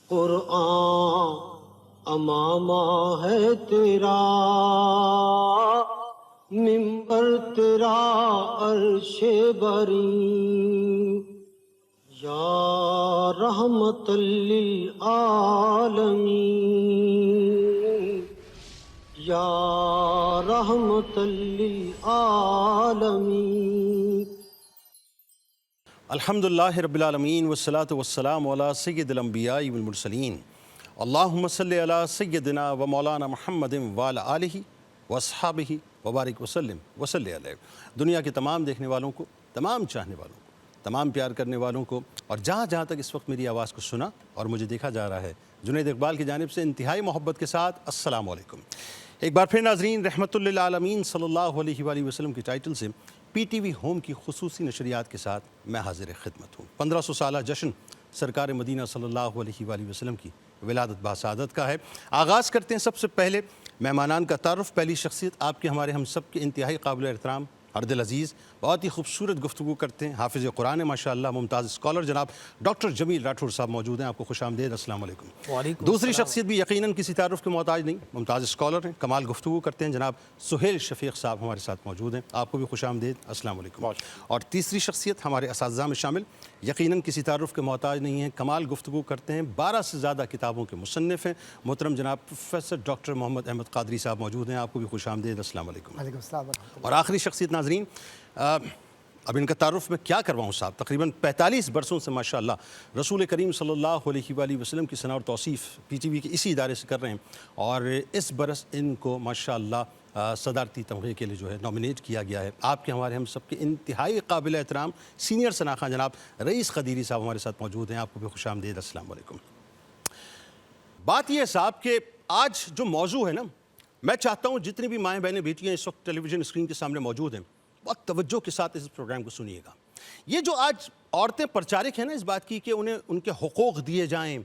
قرآن امامہ ہے تیرا، منبر تیرا عرش بری، یا رحمت للعالمین، یا رحمت للعالمین۔ الحمدللہ رب العالمین والصلاة والسلام علی سید الانبیاء والمرسلین، اللہم صلی علی سیدنا و مولانا محمد وعلی آلہ واصحابہ وبارک وسلم وصلی علیہ۔ دنیا کے تمام دیکھنے والوں کو، تمام چاہنے والوں کو، تمام پیار کرنے والوں کو، اور جہاں جہاں تک اس وقت میری آواز کو سنا اور مجھے دیکھا جا رہا ہے، جنید اقبال کی جانب سے انتہائی محبت کے ساتھ السلام علیکم۔ ایک بار پھر ناظرین، رحمت للعالمین صلی اللہ علیہ وآلہ وسلم کی ٹائٹل سے پی ٹی وی ہوم کی خصوصی نشریات کے ساتھ میں حاضر خدمت ہوں۔ 1500 سالہ جشن سرکار مدینہ صلی اللہ علیہ وآلہ وسلم کی ولادت باسعادت کا ہے۔ آغاز کرتے ہیں سب سے پہلے مہمانان کا تعارف۔ پہلی شخصیت آپ کے ہمارے ہم سب کے انتہائی قابل احترام، ہردل عزیز، بہت ہی خوبصورت گفتگو کرتے ہیں، حافظ قرآن ماشاءاللہ، ممتاز اسکالر جناب ڈاکٹر جمیل راٹھور صاحب موجود ہیں۔ آپ کو خوش آمدید، السلام علیکم۔ دوسری شخصیت بھی یقیناً کسی تعارف کے محتاج نہیں، ممتاز اسکالر ہیں، کمال گفتگو کرتے ہیں، جناب سہیل شفیق صاحب ہمارے ساتھ موجود ہیں۔ آپ کو بھی خوش آمدید، السلام علیکم۔ اور تیسری شخصیت ہمارے اساتذہ میں شامل، یقیناً کسی تعارف کے محتاج نہیں ہیں، کمال گفتگو کرتے ہیں، 12 سے زیادہ کتابوں کے مصنف ہیں، محترم جناب پروفیسر ڈاکٹر محمد احمد قادری صاحب موجود ہیں۔ آپ کو بھی خوش آمدید، السلام علیکم۔ وعلیکم السلام۔ اور آخری شخصیت ناظرین، اب ان کا تعارف میں کیا کرواؤں صاحب، تقریباً 45 برسوں سے ماشاءاللہ رسول کریم صلی اللہ علیہ وآلہ وسلم کی ثنا اور توصیف پی ٹی وی کے اسی ادارے سے کر رہے ہیں، اور اس برس ان کو ماشاءاللہ صدارتی تمغے کے لیے جو ہے نامینیٹ کیا گیا ہے۔ آپ کے ہمارے ہم سب کے انتہائی قابل احترام سینئر شناخواں جناب رئیس قدیری صاحب ہمارے ساتھ موجود ہیں۔ آپ کو بھی خوش آمدید، السلام علیکم۔ بات یہ ہے صاحب کہ آج جو موضوع ہے نا، میں چاہتا ہوں جتنی بھی مائیں بہنیں بیٹیاں اس وقت ٹیلی ویژن اسکرین کے سامنے موجود ہیں، بہت توجہ کے ساتھ اس پروگرام کو سنیے گا۔ یہ جو آج عورتیں پرچارک ہیں نا اس بات کی کہ انہیں ان کے حقوق دیے جائیں،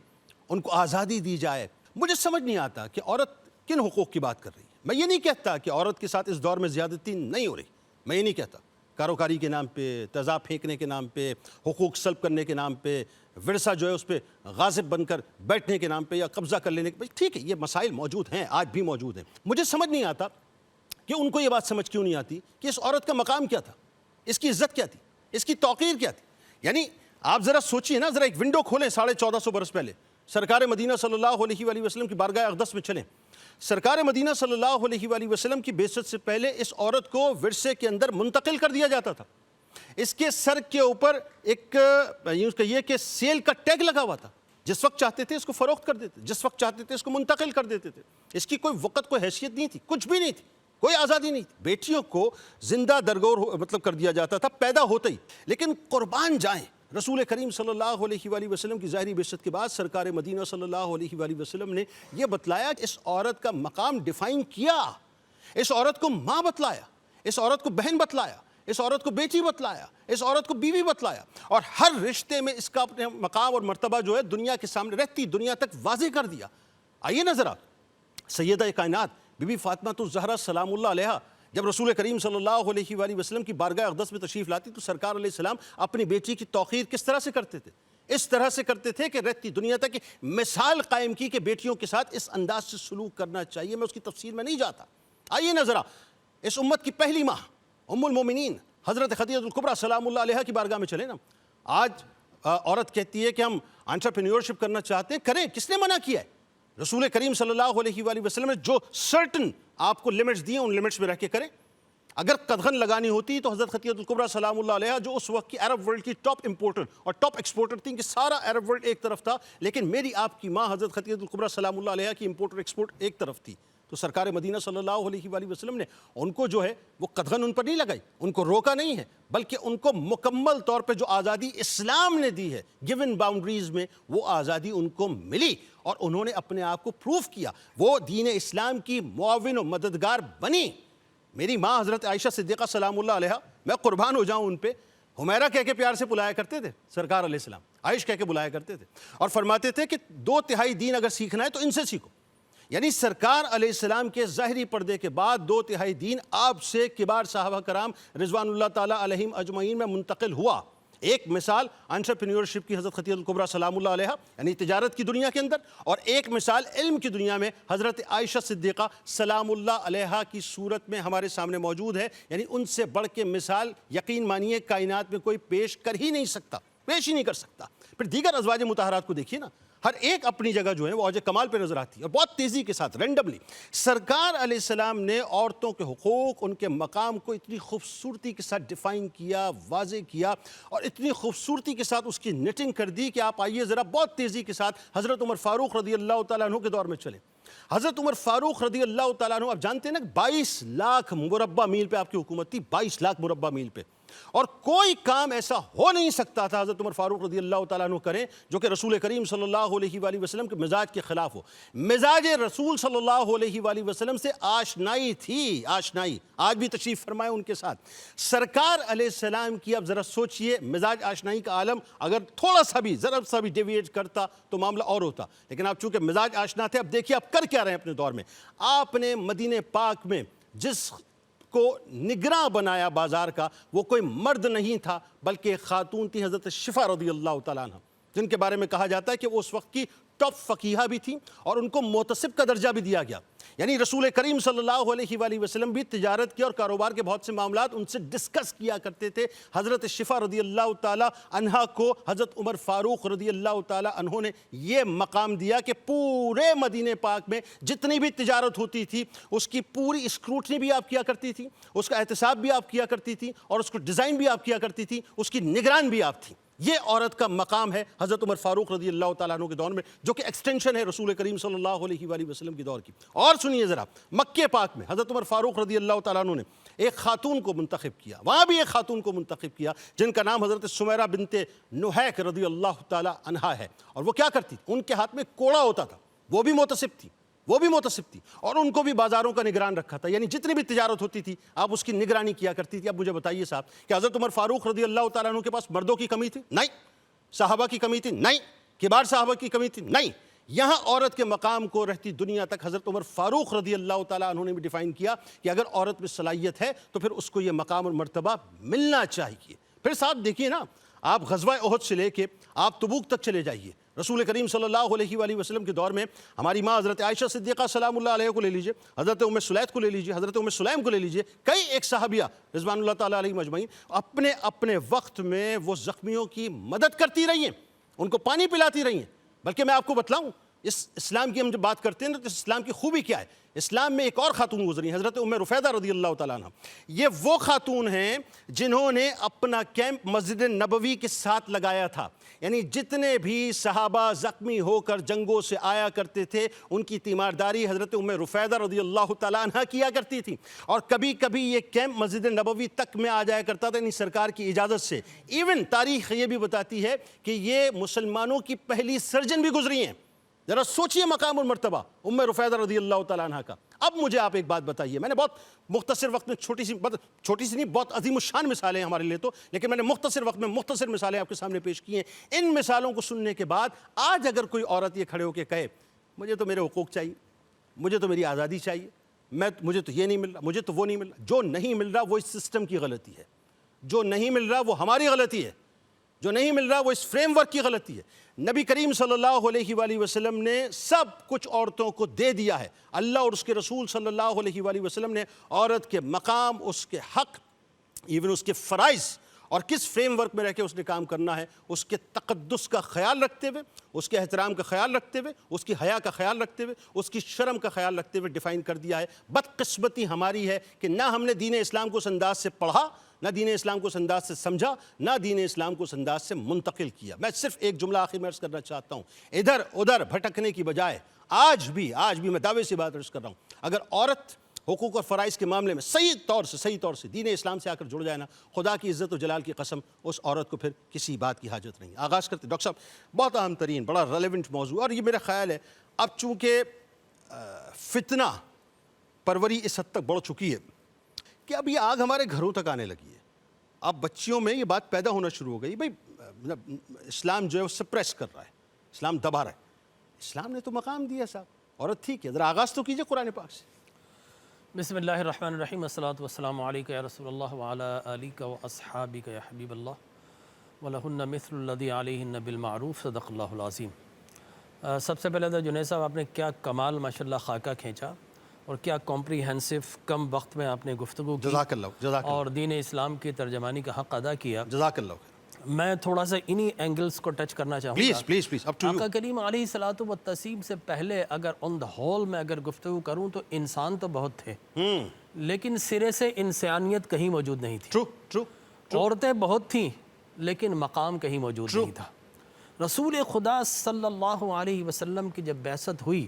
ان کو آزادی دی جائے، مجھے سمجھ نہیں آتا کہ عورت کن حقوق کی بات کر رہی ہے۔ میں یہ نہیں کہتا کہ عورت کے ساتھ اس دور میں زیادتی نہیں ہو رہی، میں یہ نہیں کہتا، کاروکاری کے نام پہ، تیزاب پھینکنے کے نام پہ، حقوق سلب کرنے کے نام پہ، ورثہ جو ہے اس پہ غاصب بن کر بیٹھنے کے نام پہ یا قبضہ کر لینے کے، ٹھیک ہے یہ مسائل موجود ہیں، آج بھی موجود ہیں۔ مجھے سمجھ نہیں آتا کہ ان کو یہ بات سمجھ کیوں نہیں آتی کہ اس عورت کا مقام کیا تھا، اس کی عزت کیا تھی، اس کی توقیر کیا تھی۔ یعنی آپ ذرا سوچئے نا، ذرا ایک ونڈو کھولیں 1450 برس پہلے، سرکار مدینہ صلی اللہ علیہ وآلہ وسلم کی بارگاہ اقدس میں چلیں۔ سرکار مدینہ صلی اللہ علیہ وآلہ وسلم کی بعثت سے پہلے اس عورت کو ورثے کے اندر منتقل کر دیا جاتا تھا۔ اس کے سر کے اوپر ایک یوں کہیے کہ سیل کا ٹیگ لگا ہوا تھا، جس وقت چاہتے تھے اس کو فروخت کر دیتے، جس وقت چاہتے تھے اس کو منتقل کر دیتے تھے۔ اس کی کوئی وقت، کوئی حیثیت نہیں تھی، کچھ بھی نہیں تھی، کوئی آزادی نہیں تھی۔ بیٹیوں کو زندہ درگور کر دیا جاتا تھا پیدا ہوتے ہی۔ لیکن قربان جائیں، رسول کریم صلی اللہ علیہ وآلہ وسلم کی ظاہری بعثت کے بعد سرکار مدینہ صلی اللہ علیہ وآلہ وسلم نے یہ بتلایا کہ اس عورت کا مقام ڈیفائن کیا، اس عورت کو ماں بتلایا، اس عورت کو بہن بتلایا، اس عورت کو بیٹی بتلایا، اس عورت کو بیوی بتلایا، اور ہر رشتے میں اس کا اپنے مقام اور مرتبہ جو ہے دنیا کے سامنے رہتی دنیا تک واضح کر دیا۔ آئیے نا ذرا، سیدہ کائنات بی بی فاطمہ الزہرا سلام اللہ علیہا جب رسول کریم صلی اللہ علیہ وآلہ وسلم کی بارگاہ اقدس میں تشریف لاتی تو سرکار علیہ السلام اپنی بیٹی کی توقیر کس طرح سے کرتے تھے؟ اس طرح سے کرتے تھے کہ رہتی دنیا تک مثال قائم کی کہ بیٹیوں کے ساتھ اس انداز سے سلوک کرنا چاہیے۔ میں اس کی تفصیل میں نہیں جاتا۔ آئیے نا ذرا اس امت کی پہلی ماں ام المومنین حضرت خدیجہ الکبریٰ سلام اللہ علیہا کی بارگاہ میں چلے نا۔ آج عورت کہتی ہے کہ ہم انٹرپرینیورشپ کرنا چاہتے ہیں، کریں، کس نے منع کیا ہے؟ رسول کریم صلی اللہ علیہ وآلہ وسلم نے جو سرٹن آپ کو لمٹس دیے ان لمٹس میں رہ کے کریں۔ اگر قدغن لگانی ہوتی تو حضرت خدیجہ الکبریٰ سلام اللہ علیہا جو اس وقت کی عرب ورلڈ کی ٹاپ امپورٹر اور ٹاپ ایکسپورٹر تھیں کہ سارا عرب ورلڈ ایک طرف تھا، لیکن میری آپ کی ماں حضرت خدیجہ الکبریٰ سلام اللہ علیہا کی امپورٹر ایکسپورٹ ایک طرف تھی، تو سرکار مدینہ صلی اللہ علیہ وآلہ وسلم نے ان کو جو ہے وہ قدغن ان پر نہیں لگائی، ان کو روکا نہیں ہے، بلکہ ان کو مکمل طور پہ جو آزادی اسلام نے دی ہے گیون باؤنڈریز میں، وہ آزادی ان کو ملی، اور انہوں نے اپنے آپ کو پروف کیا، وہ دین اسلام کی معاون و مددگار بنی۔ میری ماں حضرت عائشہ صدیقہ سلام اللہ علیہا، میں قربان ہو جاؤں ان پہ، حمیرہ کہہ کے پیار سے بلایا کرتے تھے سرکار علیہ السلام، عائش کہہ کے بلایا کرتے تھے، اور فرماتے تھے کہ 2/3 دین اگر سیکھنا ہے تو ان سے سیکھو۔ یعنی سرکار علیہ السلام کے ظاہری پردے کے بعد 2/3 دین آپ سے کبار صحابہ کرام رضوان اللہ تعالیٰ علیہم اجمعین میں منتقل ہوا۔ ایک مثال انٹرپرینیورشپ کی حضرت خدیجہ الکبریٰ سلام اللہ علیہا یعنی تجارت کی دنیا کے اندر، اور ایک مثال علم کی دنیا میں حضرت عائشہ صدیقہ سلام اللہ علیہا کی صورت میں ہمارے سامنے موجود ہے. یعنی ان سے بڑھ کے مثال یقین مانیے کائنات میں کوئی پیش کر ہی نہیں سکتا، پیش ہی نہیں کر سکتا. پھر دیگر ازواج مطہرات کو دیکھیے نا، ہر ایک اپنی جگہ جو ہے وہ اوج کمال پہ نظر آتی ہے، اور بہت تیزی کے ساتھ رینڈملی سرکار علیہ السلام نے عورتوں کے حقوق، ان کے مقام کو اتنی خوبصورتی کے ساتھ ڈیفائن کیا، واضح کیا، اور اتنی خوبصورتی کے ساتھ اس کی نیٹنگ کر دی کہ آپ آئیے ذرا بہت تیزی کے ساتھ حضرت عمر فاروق رضی اللہ تعالیٰ عنہ کے دور میں چلیں. حضرت عمر فاروق رضی اللہ تعالیٰ عنہ، آپ جانتے ہیں نا 22 لاکھ مربع میل پہ آپ کی حکومت تھی، 22 لاکھ مربع میل پہ، اور کوئی کام ایسا ہو نہیں سکتا تھا حضرت عمر فاروق رضی اللہ تعالیٰ عنہ کریں جو کہ رسول کریم صلی اللہ علیہ وآلہ وسلم کے مزاج کے خلاف ہو. مزاج رسول صلی اللہ علیہ وآلہ وسلم سے آشنائی تھی، آشنائی. آج بھی تشریف فرمائے ان کے ساتھ سرکار علیہ السلام کی. اب ذرا سوچئے مزاج آشنائی کا عالم اگر تھوڑا سا بھی ذرا سا بھی ڈیویٹ کرتا تو معاملہ اور ہوتا، لیکن آپ چونکہ مزاج آشنا تھے. اب دیکھیے آپ کر کیا رہے ہیں اپنے دور میں. آپ نے مدینہ پاک میں جس کو نگراں بنایا بازار کا، وہ کوئی مرد نہیں تھا بلکہ ایک خاتون تھی حضرت شفا رضی اللہ تعالیٰ عنہ، جن کے بارے میں کہا جاتا ہے کہ وہ اس وقت کی ٹاپ فقیہہ بھی تھیں اور ان کو محتسب کا درجہ بھی دیا گیا. یعنی رسول کریم صلی اللہ علیہ وآلہ وسلم بھی تجارت کے اور کاروبار کے بہت سے معاملات ان سے ڈسکس کیا کرتے تھے. حضرت شفا رضی اللہ تعالیٰ عنہ کو حضرت عمر فاروق رضی اللہ تعالیٰ عنہ نے یہ مقام دیا کہ پورے مدینہ پاک میں جتنی بھی تجارت ہوتی تھی اس کی پوری اسکروٹنی بھی آپ کیا کرتی تھی، اس کا احتساب بھی آپ کیا کرتی تھی، اور اس کو ڈیزائن بھی آپ کیا کرتی تھی، اس کی نگران بھی آپ تھی. یہ عورت کا مقام ہے حضرت عمر فاروق رضی اللہ تعالیٰ عنہ کے دور میں، جو کہ ایکسٹینشن ہے رسول کریم صلی اللہ علیہ وآلہ وسلم کے دور کی. اور سنیے ذرا، مکہ پاک میں حضرت عمر فاروق رضی اللہ تعالیٰ عنہ نے ایک خاتون کو منتخب کیا، وہاں بھی ایک خاتون کو منتخب کیا جن کا نام حضرت سمیرہ بنت نحیک رضی اللہ تعالیٰ عنہا ہے. اور وہ کیا کرتی؟ ان کے ہاتھ میں کوڑا ہوتا تھا، وہ بھی محتسب تھی، وہ بھی محتسب تھی، اور ان کو بھی بازاروں کا نگران رکھا تھا. یعنی جتنی بھی تجارت ہوتی تھی آپ اس کی نگرانی کیا کرتی تھی. اب مجھے بتائیے صاحب کہ حضرت عمر فاروق رضی اللہ تعالیٰ عنہ کے پاس مردوں کی کمی تھی؟ نہیں. صحابہ کی کمی تھی؟ نہیں. کبار صحابہ کی کمی تھی؟ نہیں. یہاں عورت کے مقام کو رہتی دنیا تک حضرت عمر فاروق رضی اللہ تعالیٰ عنہ نے بھی ڈیفائن کیا کہ اگر عورت میں صلاحیت ہے تو پھر اس کو یہ مقام اور مرتبہ ملنا چاہیے. پھر صاحب دیکھیے نا، آپ غزوہ احد سے لے کے آپ تبوک تک چلے جائیے. رسول کریم صلی اللہ علیہ وآلہ وسلم کے دور میں ہماری ماں حضرت عائشہ صدیقہ سلام اللہ علیہ کو لے لیجئے، حضرت ام سلیت کو لے لیجئے، حضرت ام سلیم کو لے لیجئے، کئی ایک صحابیہ رضوان اللہ تعالیٰ علیہ مجمعین اپنے اپنے وقت میں وہ زخمیوں کی مدد کرتی رہی ہیں، ان کو پانی پلاتی رہی ہیں. بلکہ میں آپ کو بتلاؤں اس اسلام کی ہم جب بات کرتے ہیں تو اسلام کی خوبی کیا ہے. اسلام میں ایک اور خاتون گزری ہیں، حضرت ام رفیدہ رضی اللہ تعالیٰ عنہ. یہ وہ خاتون ہیں جنہوں نے اپنا کیمپ مسجد نبوی کے ساتھ لگایا تھا. یعنی جتنے بھی صحابہ زخمی ہو کر جنگوں سے آیا کرتے تھے ان کی تیمارداری حضرت ام رفیدہ رضی اللہ تعالیٰ عنہ کیا کرتی تھی. اور کبھی کبھی یہ کیمپ مسجد نبوی تک میں آ جایا کرتا تھا، یعنی سرکار کی اجازت سے. ایون تاریخ یہ بھی بتاتی ہے کہ یہ مسلمانوں کی پہلی سرجن بھی گزری ہیں. ذرا سوچئے مقام اور مرتبہ ام رفیدہ رضی اللہ تعالیٰ عنہ کا. اب مجھے آپ ایک بات بتائیے، میں نے بہت مختصر وقت میں چھوٹی سی نہیں بہت عظیم الشان مثالیں ہیں ہمارے لیے تو، لیکن میں نے مختصر وقت میں مختصر مثالیں آپ کے سامنے پیش کی ہیں. ان مثالوں کو سننے کے بعد آج اگر کوئی عورت یہ کھڑے ہو کے کہے مجھے تو میرے حقوق چاہیے، مجھے تو میری آزادی چاہیے، مجھے تو یہ نہیں مل رہا، مجھے تو وہ نہیں مل رہا، جو نہیں مل رہا وہ اس سسٹم کی غلطی ہے، جو نہیں مل رہا وہ ہماری غلطی ہے، جو نہیں مل رہا وہ اس فریم ورک کی غلطی ہے. نبی کریم صلی اللہ علیہ وآلہ وسلم نے سب کچھ عورتوں کو دے دیا ہے. اللہ اور اس کے رسول صلی اللہ علیہ وآلہ وسلم نے عورت کے مقام، اس کے حق، ایون اس کے فرائض اور کس فریم ورک میں رہ کے اس نے کام کرنا ہے، اس کے تقدس کا خیال رکھتے ہوئے، اس کے احترام کا خیال رکھتے ہوئے، اس کی حیا کا خیال رکھتے ہوئے، اس کی شرم کا خیال رکھتے ہوئے ڈیفائن کر دیا ہے. بدقسمتی ہماری ہے کہ نہ ہم نے دین اسلام کو اس انداز سے پڑھا، نہ دین اسلام کو اس انداز سے سمجھا، نہ دین اسلام کو اس انداز سے منتقل کیا. میں صرف ایک جملہ آخر میں عرض کرنا چاہتا ہوں، ادھر ادھر بھٹکنے کی بجائے آج بھی میں دعوے سے بات عرض کر رہا ہوں، اگر عورت حقوق اور فرائض کے معاملے میں صحیح طور سے دین اسلام سے آ کر جڑ جائے نا، خدا کی عزت و جلال کی قسم اس عورت کو پھر کسی بات کی حاجت نہیں. آغاز کرتے ڈاکٹر صاحب، بہت اہم ترین بڑا ریلیونٹ موضوع، اور یہ میرا خیال ہے اب چونکہ فتنہ پروری اس حد تک بڑھ چکی ہے کہ اب یہ آگ ہمارے گھروں تک آنے لگی ہے. اب بچیوں میں یہ بات پیدا ہونا شروع ہو گئی، بھائی اسلام جو ہے وہ سپریس کر رہا ہے، اسلام دبا رہا ہے. اسلام نے تو مقام دیا صاحب، عورت ٹھیک ہے، ذرا آغاز تو کیجئے قرآن پاک سے. بسم اللہ الرحمن الرحیم، الصلاۃ والسلام علیکہ یا رسول اللہ وعلی آلکہ و اصحابکہ یا حبیب اللہ. وَلَهُنَّ مِثْلُ الَّذِي عَلَيْهِنَّ بِالْمَعْرُوفِ صدق اللہ العظیم۔ سب سے پہلے تو جنید صاحب آپ نے کیا کمال ماشاءاللہ خاکہ کھینچا اور کیا کمپریہنسو کم وقت میں آپ نے گفتگو کی جزاک اللہ اور دین اسلام کی ترجمانی کا حق ادا کیا۔ جزاک اللہ۔ میں تھوڑا سا انہی اینگلز کو ٹچ کرنا چاہوں گا۔ Please up to you. آقا کریم علیہ الصلوۃ والتسلیم سے پہلے اگر آن دا ہول میں اگر گفتگو کروں تو انسان تو بہت تھے، لیکن سرے سے انسانیت کہیں موجود نہیں تھی۔ ٹرو۔ عورتیں بہت تھیں لیکن مقام کہیں موجود نہیں تھا۔ رسول خدا صلی اللہ علیہ وسلم کی جب بعثت ہوئی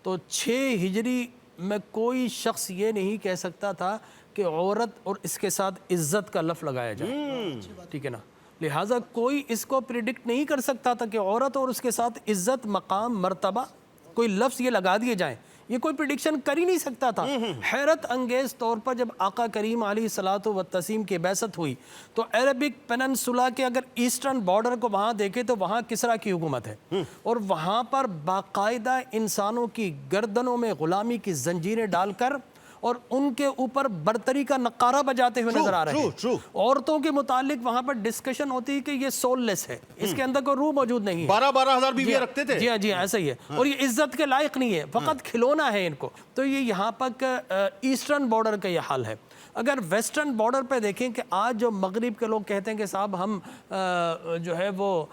تو 6 ہجری میں کوئی شخص یہ نہیں کہہ سکتا تھا کہ عورت اور اس کے ساتھ عزت کا لفظ لگایا جائے، ٹھیک ہے نا؟ لہٰذا کوئی اس کو پریڈکٹ نہیں کر سکتا تھا کہ عورت اور اس کے ساتھ عزت، مقام، مرتبہ، کوئی لفظ یہ لگا دیے جائیں، یہ کوئی پریڈکشن کر ہی نہیں سکتا تھا۔ حیرت انگیز طور پر جب آقا کریم علیہ الصلوۃ والتسلیم کی بعثت ہوئی تو عربک پیننسولا کے اگر ایسٹرن بارڈر کو وہاں دیکھیں تو وہاں کسریٰ کی حکومت ہے، اور وہاں پر باقاعدہ انسانوں کی گردنوں میں غلامی کی زنجیریں ڈال کر اور ان کے اوپر برتری کا نقارہ بجاتے ہوئے نظر آ رہے ہیں۔ عورتوں کے متعلق وہاں پر ڈسکشن ہوتی ہے کہ یہ سول لیس ہے، اس کے اندر کوئی روح موجود نہیں ہے۔ 12 ہزار بیویاں رکھتے تھے۔ جی ہاں ایسا ہی ہے، اور یہ عزت کے لائق نہیں ہے، فقط کھلونا ہے ان کو۔ تو یہ یہاں پر ایسٹرن بارڈر کا یہ حال ہے۔ اگر ویسٹرن بارڈر پہ دیکھیں کہ آج جو مغرب کے لوگ کہتے ہیں کہ صاحب ہم جو ہے وہ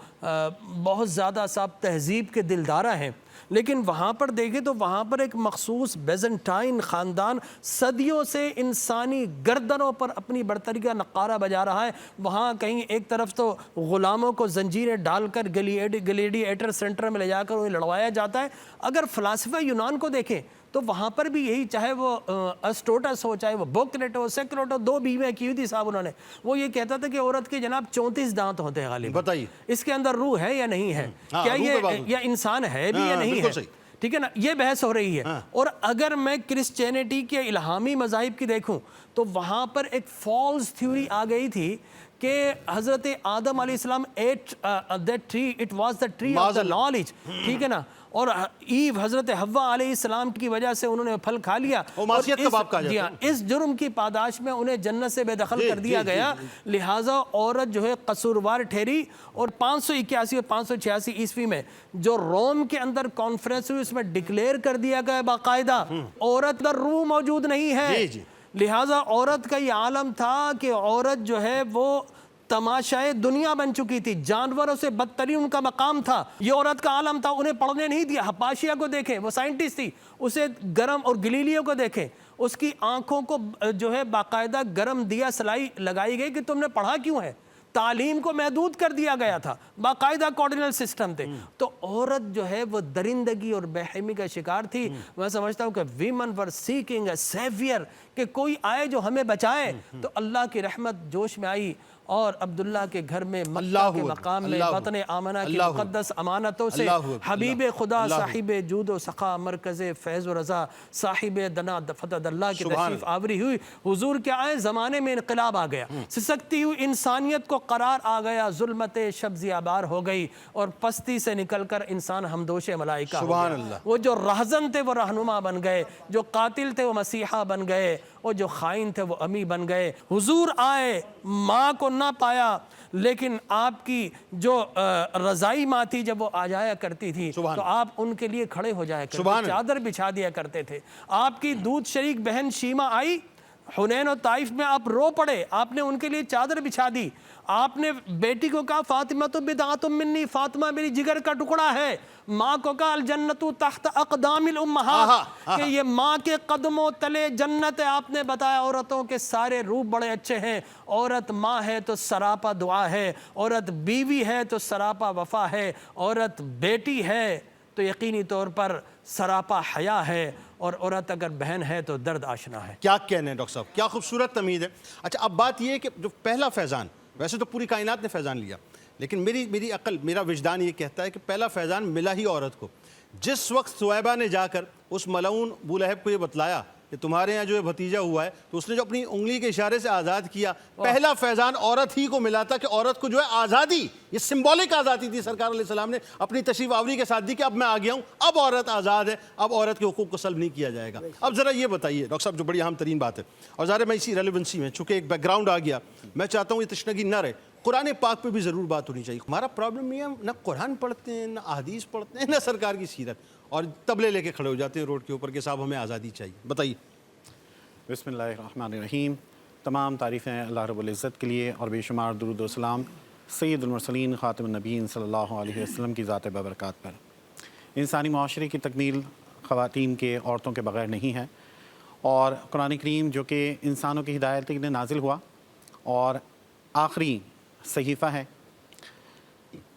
بہت زیادہ صاحب تہذیب کے دلدارہ ہیں، لیکن وہاں پر دیکھیں تو وہاں پر ایک مخصوص بیزنٹائن خاندان صدیوں سے انسانی گردنوں پر اپنی برتری کا نقارہ بجا رہا ہے۔ وہاں کہیں ایک طرف تو غلاموں کو زنجیریں ڈال کر گلیڈیٹر سینٹر میں لے جا کر انہیں لڑوایا جاتا ہے۔ اگر فلاسفہ یونان کو دیکھیں تو وہاں پر بھی یہی، چاہے وہ اسٹوٹس ہو، چاہے وہ بوکریٹ ہو، سیکریٹ ہو، 2 بیویاں کی ہوئی تھی صاحب انہوں نے، وہ یہ کہتا تھا کہ عورت کے جناب 34 دانت ہوتے ہیں غالباً، بتائیے اس کے اندر روح ہے یا نہیں ہے، کیا یہ یا انسان ہے بھی یا نہیں ہے، ٹھیک ہے نا؟ یہ بحث ہو رہی ہے۔ اور اگر میں کرسچینٹی کے الہامی مذاہب کی دیکھوں تو وہاں پر ایک فالس تھیوری آ گئی تھی کہ حضرت آدم علیہ السلام ate that tree, it was the tree of the knowledge، ٹھیک ہے نا؟ اور ایو حضرت حوا علیہ السلام کی وجہ سے انہوں نے پھل کھا لیا، اس جرم کی پاداش میں انہیں جنت سے بے دخل کر دیا گیا، لہٰذا عورت جو ہے قصوروار ٹھہری۔ اور 581 اور 586 عیسوی میں جو روم کے اندر کانفرنس ہوئی اس میں ڈکلیئر کر دیا گیا باقاعدہ عورت در روح موجود نہیں ہے۔ لہٰذا عورت کا یہ عالم تھا کہ عورت جو ہے وہ تماشائے دنیا بن چکی تھی، جانوروں سے بدترین ان کا مقام تھا، یہ عورت کا عالم تھا۔ انہیں پڑھنے نہیں دیا۔ ہپاشیا کو دیکھیں، وہ سائنٹسٹ تھی، اسے گرم، اور گلیلیو کو دیکھیں، اس کی آنکھوں کو جو ہے باقاعدہ گرم دیا سلائی لگائی گئی کہ تم نے پڑھا کیوں ہے، تعلیم کو محدود کر دیا گیا تھا، باقاعدہ کوارڈینل سسٹم تھے۔ تو عورت جو ہے وہ درندگی اور بے رحمی کا شکار تھی۔ میں سمجھتا ہوں کہ women were seeking a severe, کہ کوئی آئے جو ہمیں بچائے، تو اللہ کی رحمت جوش میں آئی، اور عبداللہ کے گھر میں مکہ کے مقام میں بطن آمنہ کی مقدس امانتوں سے حبیب خدا صاحب جود و سخا، مرکز فیض و رضا، صاحب دنا فتد اللہ کی تشریف آوری ہوئی۔ حضور کیا آئے، زمانے میں انقلاب آ گیا، سسکتی ہوئی انسانیت کو قرار آ گیا، ظلمت شب زیابار ہو گئی، اور پستی سے نکل کر انسان ہمدوش ملائکہ ہو گیا۔ وہ جو رہزن تھے وہ رہنما بن گئے، جو قاتل تھے وہ مسیحا بن گئے، اور جو خائن تھے وہ امی بن گئے۔ حضور آئے، ماں کو نہ پایا، لیکن آپ کی جو رضائی ماں تھی جب وہ آ جایا کرتی تھی تو آپ ان کے لیے کھڑے ہو جایا کرتے، چادر بچھا دیا کرتے تھے۔ آپ کی دودھ شریک بہن شیمہ آئی حنین و طائف میں، آپ رو پڑے، آپ نے ان کے لیے چادر بچھا دی۔ آپ نے بیٹی کو کہا فاطمہ تو بدعۃ منی، فاطمہ میری جگر کا ٹکڑا ہے۔ ماں کو کہا الجنت تحت اقدام الامہات، کہ یہ ماں کے قدموں تلے جنت ہے۔ آپ نے بتایا عورتوں کے سارے روپ بڑے اچھے ہیں، عورت ماں ہے تو سراپا دعا ہے، عورت بیوی ہے تو سراپا وفا ہے، عورت بیٹی ہے تو یقینی طور پر سراپا حیا ہے، اور عورت اگر بہن ہے تو درد آشنا ہے۔ کیا کہنے ہیں ڈاکٹر صاحب، کیا خوبصورت تمہید ہے۔ اچھا اب بات یہ ہے کہ جو پہلا فیضان، ویسے تو پوری کائنات نے فیضان لیا، لیکن میری عقل، میرا وجدان یہ کہتا ہے کہ پہلا فیضان ملا ہی عورت کو۔ جس وقت ثویبہ نے جا کر اس ملعون ابو لہب کو یہ بتلایا کہ تمہارے یہاں جو بھتیجا ہوا ہے، تو اس نے جو اپنی انگلی کے اشارے سے آزاد کیا، پہلا فیضان عورت ہی کو ملا تھا کہ عورت کو جو ہے آزادی، یہ سمبولک آزادی تھی، سرکار علیہ السلام نے اپنی تشریف آوری کے ساتھ دی کہ اب میں آ گیا ہوں، اب عورت آزاد ہے، اب عورت کے حقوق کو سلب نہیں کیا جائے گا۔ اب ذرا یہ بتائیے ڈاکٹر صاحب، جو بڑی اہم ترین بات ہے، اور ظاہر میں اسی ریلیونسی میں چونکہ ایک بیک گراؤنڈ آ گیا، میں چاہتا ہوں یہ تشنگی نہ رہے، قرآن پاک پہ بھی ضرور بات ہونی چاہیے. ہمارا پرابلم یہ ہے نہ قرآن پڑھتے ہیں نہ احادیث پڑھتے ہیں نہ سرکار کی سیرت, اور تبلے لے کے کھڑے ہو جاتے ہیں روڈ کے اوپر کہ صاحب ہمیں آزادی چاہیے. بتائیے. بسم اللہ الرحمن الرحیم. تمام تعریفیں اللہ رب العزت کے لیے اور بے شمار درود و سلام سید المرسلین خاتم النبیین صلی اللہ علیہ وسلم کی ذات بابرکات پر. انسانی معاشرے کی تکمیل خواتین کے, عورتوں کے بغیر نہیں ہے, اور قرآن کریم جو کہ انسانوں کی ہدایت کے لیے نازل ہوا اور آخری صحیفہ ہے,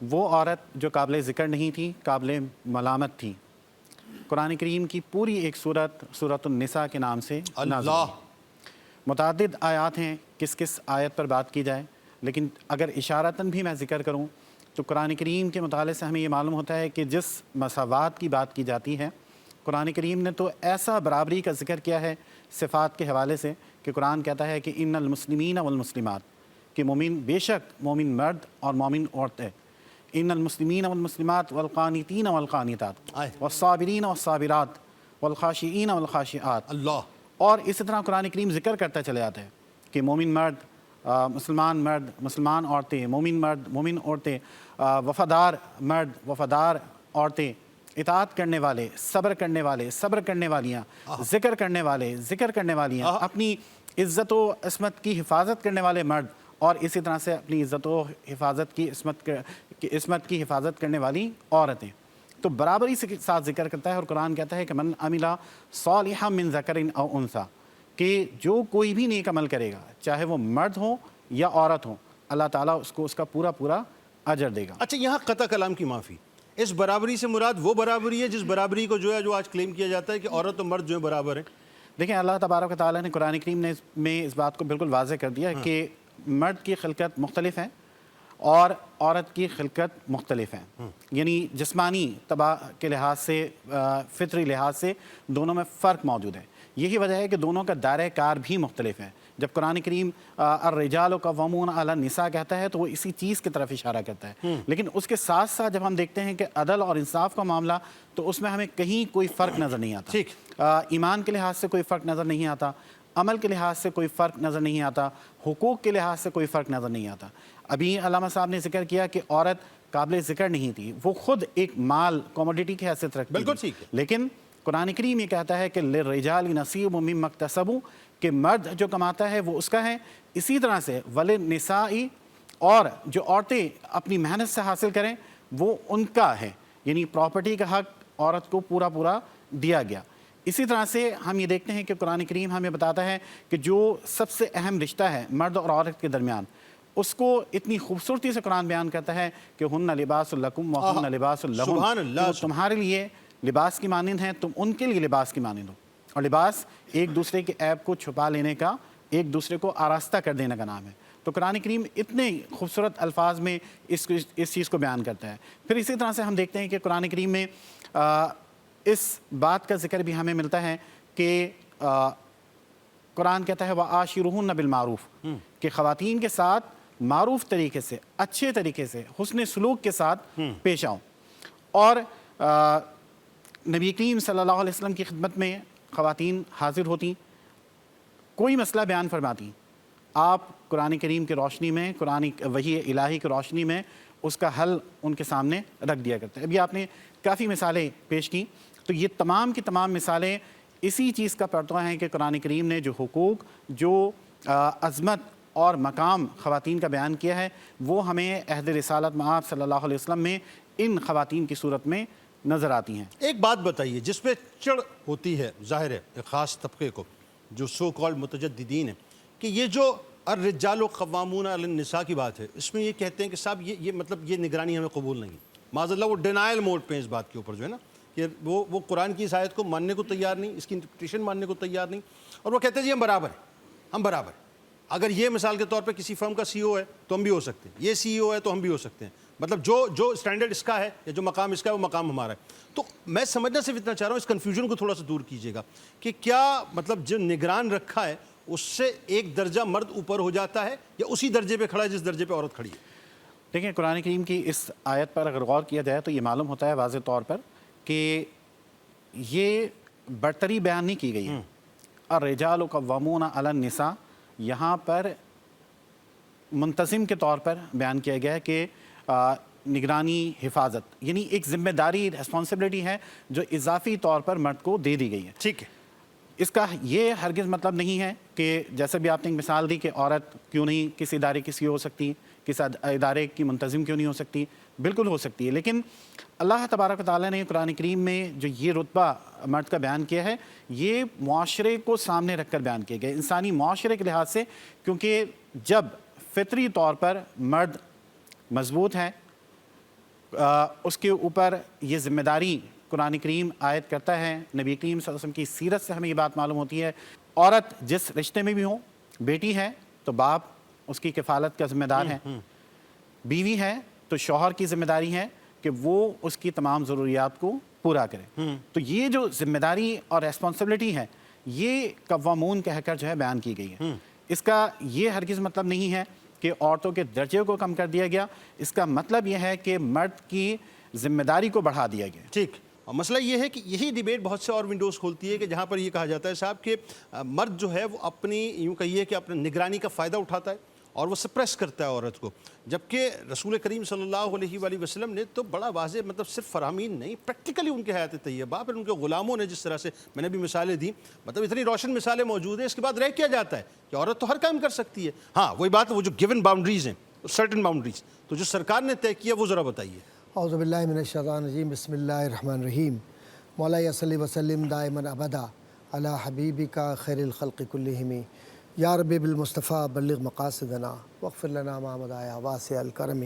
وہ عورت جو قابل ذکر نہیں تھی, قابل ملامت تھی. قرآن کریم کی پوری ایک سورۃ النساء کے نام سے نازل اللہ. متعدد آیات ہیں, کس آیت پر بات کی جائے, لیکن اگر اشارتاً بھی میں ذکر کروں تو قرآن کریم کے مطالعے سے ہمیں یہ معلوم ہوتا ہے کہ جس مساوات کی بات کی جاتی ہے, قرآن کریم نے تو ایسا برابری کا ذکر کیا ہے صفات کے حوالے سے کہ قرآن کہتا ہے کہ ان المسلمین والمسلمات, کہ مومن بے شک مومن مرد اور مومن عورتیں, ان المسلمین والمسلمات والقانتین والقانتات والصابرین والصابرات والخاشعین والخاشعات. اللہ. اور اسی طرح قرآن کریم ذکر کرتا چلا جاتا ہے کہ مومن مرد, مسلمان مرد, مسلمان عورتیں, مومن مرد, مومن عورتیں, وفادار مرد, وفادار عورتیں, اطاعت کرنے والے, صبر کرنے والے, صبر کرنے والیاں, ذکر کرنے والے, ذکر کرنے والیاں, اپنی عزت و عصمت کی حفاظت کرنے والے مرد, اور اسی طرح سے اپنی عزت و حفاظت کی عصمت کی حفاظت کرنے والی عورتیں. تو برابری سے ساتھ ذکر کرتا ہے, اور قرآن کہتا ہے کہ من عمل صالحا من ذکر او انثی, کہ جو کوئی بھی نیک عمل کرے گا چاہے وہ مرد ہو یا عورت ہو, اللہ تعالیٰ اس کو اس کا پورا اجر دے گا. اچھا, یہاں قطع کلام کی معافی. اس برابری سے مراد وہ برابری ہے جس برابری کو جو آج کلیم کیا جاتا ہے کہ عورت و مرد جو ہے برابر ہیں. دیکھیں, اللہ تبارک و تعالیٰ نے قرآن کریم میں اس بات کو بالکل واضح کر دیا کہ مرد کی خلقت مختلف ہے اور عورت کی خلقت مختلف ہے. یعنی جسمانی طبع کے لحاظ سے, فطری لحاظ سے دونوں میں فرق موجود ہے. یہی وجہ ہے کہ دونوں کا دائرہ کار بھی مختلف ہے. جب قرآن کریم الرجال قوامون علی النساء کہتا ہے تو وہ اسی چیز کی طرف اشارہ کرتا ہے, لیکن اس کے ساتھ ساتھ جب ہم دیکھتے ہیں کہ عدل اور انصاف کا معاملہ, تو اس میں ہمیں کہیں کوئی فرق نظر نہیں آتا. ایمان کے لحاظ سے کوئی فرق نظر نہیں آتا, عمل کے لحاظ سے کوئی فرق نظر نہیں آتا, حقوق کے لحاظ سے کوئی فرق نظر نہیں آتا. ابھی علامہ صاحب نے ذکر کیا کہ عورت قابل ذکر نہیں تھی, وہ خود ایک مال, کوموڈیٹی کی حیثیت رکھتی تھی. لیکن قرآن کریم یہ کہتا ہے کہ للرجال نصیب مما اکتسبوا, کہ مرد جو کماتا ہے وہ اس کا ہے. اسی طرح سے وللنساء, اور جو عورتیں اپنی محنت سے حاصل کریں وہ ان کا ہے, یعنی پراپرٹی کا حق عورت کو پورا دیا گیا. اسی طرح سے ہم یہ دیکھتے ہیں کہ قرآن کریم ہمیں بتاتا ہے کہ جو سب سے اہم رشتہ ہے مرد اور عورت کے درمیان, اس کو اتنی خوبصورتی سے قرآن بیان کرتا ہے کہ ہن لباس لکم وہن لباس لہن, سبحان اللہ. تمہارے لیے لباس کی مانند ہیں, تم ان کے لیے لباس کی مانند ہو. اور لباس ایک دوسرے کے عیب کو چھپا لینے کا, ایک دوسرے کو آراستہ کر دینے کا نام ہے. تو قرآن کریم اتنے خوبصورت الفاظ میں اس چیز کو بیان کرتا ہے. پھر اسی طرح سے ہم دیکھتے ہیں کہ قرآن کریم میں اس بات کا ذکر بھی ہمیں ملتا ہے کہ قرآن کہتا ہے وَعَاشِرُهُنَّ بِالْمَعْرُوفِ, کہ خواتین کے ساتھ معروف طریقے سے, اچھے طریقے سے, حسن سلوک کے ساتھ پیش آؤں. اور نبی کریم صلی اللہ علیہ وسلم کی خدمت میں خواتین حاضر ہوتی, کوئی مسئلہ بیان فرماتی, آپ قرآن کریم کی روشنی میں, قرآن وحی الہی کی روشنی میں اس کا حل ان کے سامنے رکھ دیا کرتے ہیں. ابھی آپ نے کافی مثالیں پیش کی, تو یہ تمام کی تمام مثالیں اسی چیز کا پرتو ہیں کہ قرآن کریم نے جو حقوق, جو عظمت اور مقام خواتین کا بیان کیا ہے, وہ ہمیں عہد رسالت مآب صلی اللہ علیہ وسلم میں ان خواتین کی صورت میں نظر آتی ہیں. ایک بات بتائیے جس پہ چڑ ہوتی ہے, ظاہر ہے ایک خاص طبقے کو جو سو کالڈ متجددین ہیں, کہ یہ جو الرجال قوامون علی النساء کی بات ہے, اس میں یہ کہتے ہیں کہ صاحب یہ مطلب یہ نگرانی ہمیں قبول نہیں. معاذ اللہ وہ ڈینائل موڈ پہ اس بات کے اوپر جو ہے نا, کہ وہ قرآن کی اس آیت کو ماننے کو تیار نہیں, اس کی انٹرپریٹیشن ماننے کو تیار نہیں, اور وہ کہتے ہیں جی ہم برابر ہیں, ہم برابر ہیں. اگر یہ مثال کے طور پہ کسی فرم کا سی او ہے تو ہم بھی ہو سکتے ہیں, یہ سی او ہے تو ہم بھی ہو سکتے ہیں, مطلب جو اسٹینڈرڈ اس کا ہے یا جو مقام اس کا ہے وہ مقام ہمارا ہے. تو میں سمجھنا صرف اتنا چاہ رہا ہوں, اس کنفیوژن کو تھوڑا سا دور کیجیے گا کہ کیا مطلب جو نگران رکھا ہے اس سے ایک درجہ مرد اوپر ہو جاتا ہے یا اسی درجے پہ کھڑا ہے جس درجے پہ عورت کھڑی ہے؟ دیکھیں, قرآن کریم کی اس آیت پر اگر غور کیا جائے تو یہ معلوم ہوتا ہے واضح طور پر کہ یہ برتری بیان نہیں کی گئی ہے. الرجال قوامون علی النساء, یہاں پر منتظم کے طور پر بیان کیا گیا ہے کہ نگرانی حفاظت یعنی ایک ذمہ داری ریسپانسبلٹی ہے جو اضافی طور پر مرد کو دے دی گئی ہے. ٹھیک ہے. اس کا یہ ہرگز مطلب نہیں ہے کہ جیسے بھی آپ نے ایک مثال دی کہ عورت کیوں نہیں کس ادارے کی سی ہو سکتی, کس ادارے کی منتظم کیوں نہیں ہو سکتی, بالکل ہو سکتی ہے. لیکن اللہ تبارک و تعالیٰ نے قرآن کریم میں جو یہ رتبہ مرد کا بیان کیا ہے یہ معاشرے کو سامنے رکھ کر بیان کیا گیا, انسانی معاشرے کے لحاظ سے, کیونکہ جب فطری طور پر مرد مضبوط ہے اس کے اوپر یہ ذمہ داری قرآن کریم عائد کرتا ہے. نبی کریم صلی اللہ علیہ وسلم کی سیرت سے ہمیں یہ بات معلوم ہوتی ہے, عورت جس رشتے میں بھی ہو, بیٹی ہے تو باپ اس کی کفالت کا ذمہ دار ہے, بیوی ہے تو شوہر کی ذمہ داری ہے کہ وہ اس کی تمام ضروریات کو پورا کرے. تو یہ جو ذمہ داری اور ریسپانسبلٹی ہے یہ قوامون کہہ کر جو ہے بیان کی گئی ہے. اس کا یہ ہرگز مطلب نہیں ہے کہ عورتوں کے درجے کو کم کر دیا گیا, اس کا مطلب یہ ہے کہ مرد کی ذمہ داری کو بڑھا دیا گیا. ٹھیک. اور مسئلہ یہ ہے کہ یہی ڈیبیٹ بہت سے اور ونڈوز کھولتی ہے کہ جہاں پر یہ کہا جاتا ہے صاحب کہ مرد جو ہے وہ اپنی یوں کہیے کہ اپنے نگرانی کا فائدہ اٹھاتا ہے اور وہ سپریس کرتا ہے عورت کو, جبکہ رسول کریم صلی اللہ علیہ وآلہ وسلم نے تو بڑا واضح مطلب صرف فرامین نہیں پریکٹیکلی ان کے حیات طیبہ پھر ان کے غلاموں نے جس طرح سے میں نے بھی مثالیں دی, مطلب اتنی روشن مثالیں موجود ہیں. اس کے بعد رہ کیا جاتا ہے کہ عورت تو ہر کام کر سکتی ہے. ہاں وہی بات وہ جو گیون باؤنڈریز ہیں سرٹن باؤنڈریز, تو جو سرکار نے طے کیا وہ ذرا بتائیے. اعوذ باللہ من الشیطان الرجیم, بسم اللہ الرحمن الرحیم. مولا صلی وسلم دائما ابدا علی حبیبک خیر الخلق کلہم یا رب بالمصطفیٰ بلغ مقاصدنا واغفر لنا ما مضى واسع الکرم.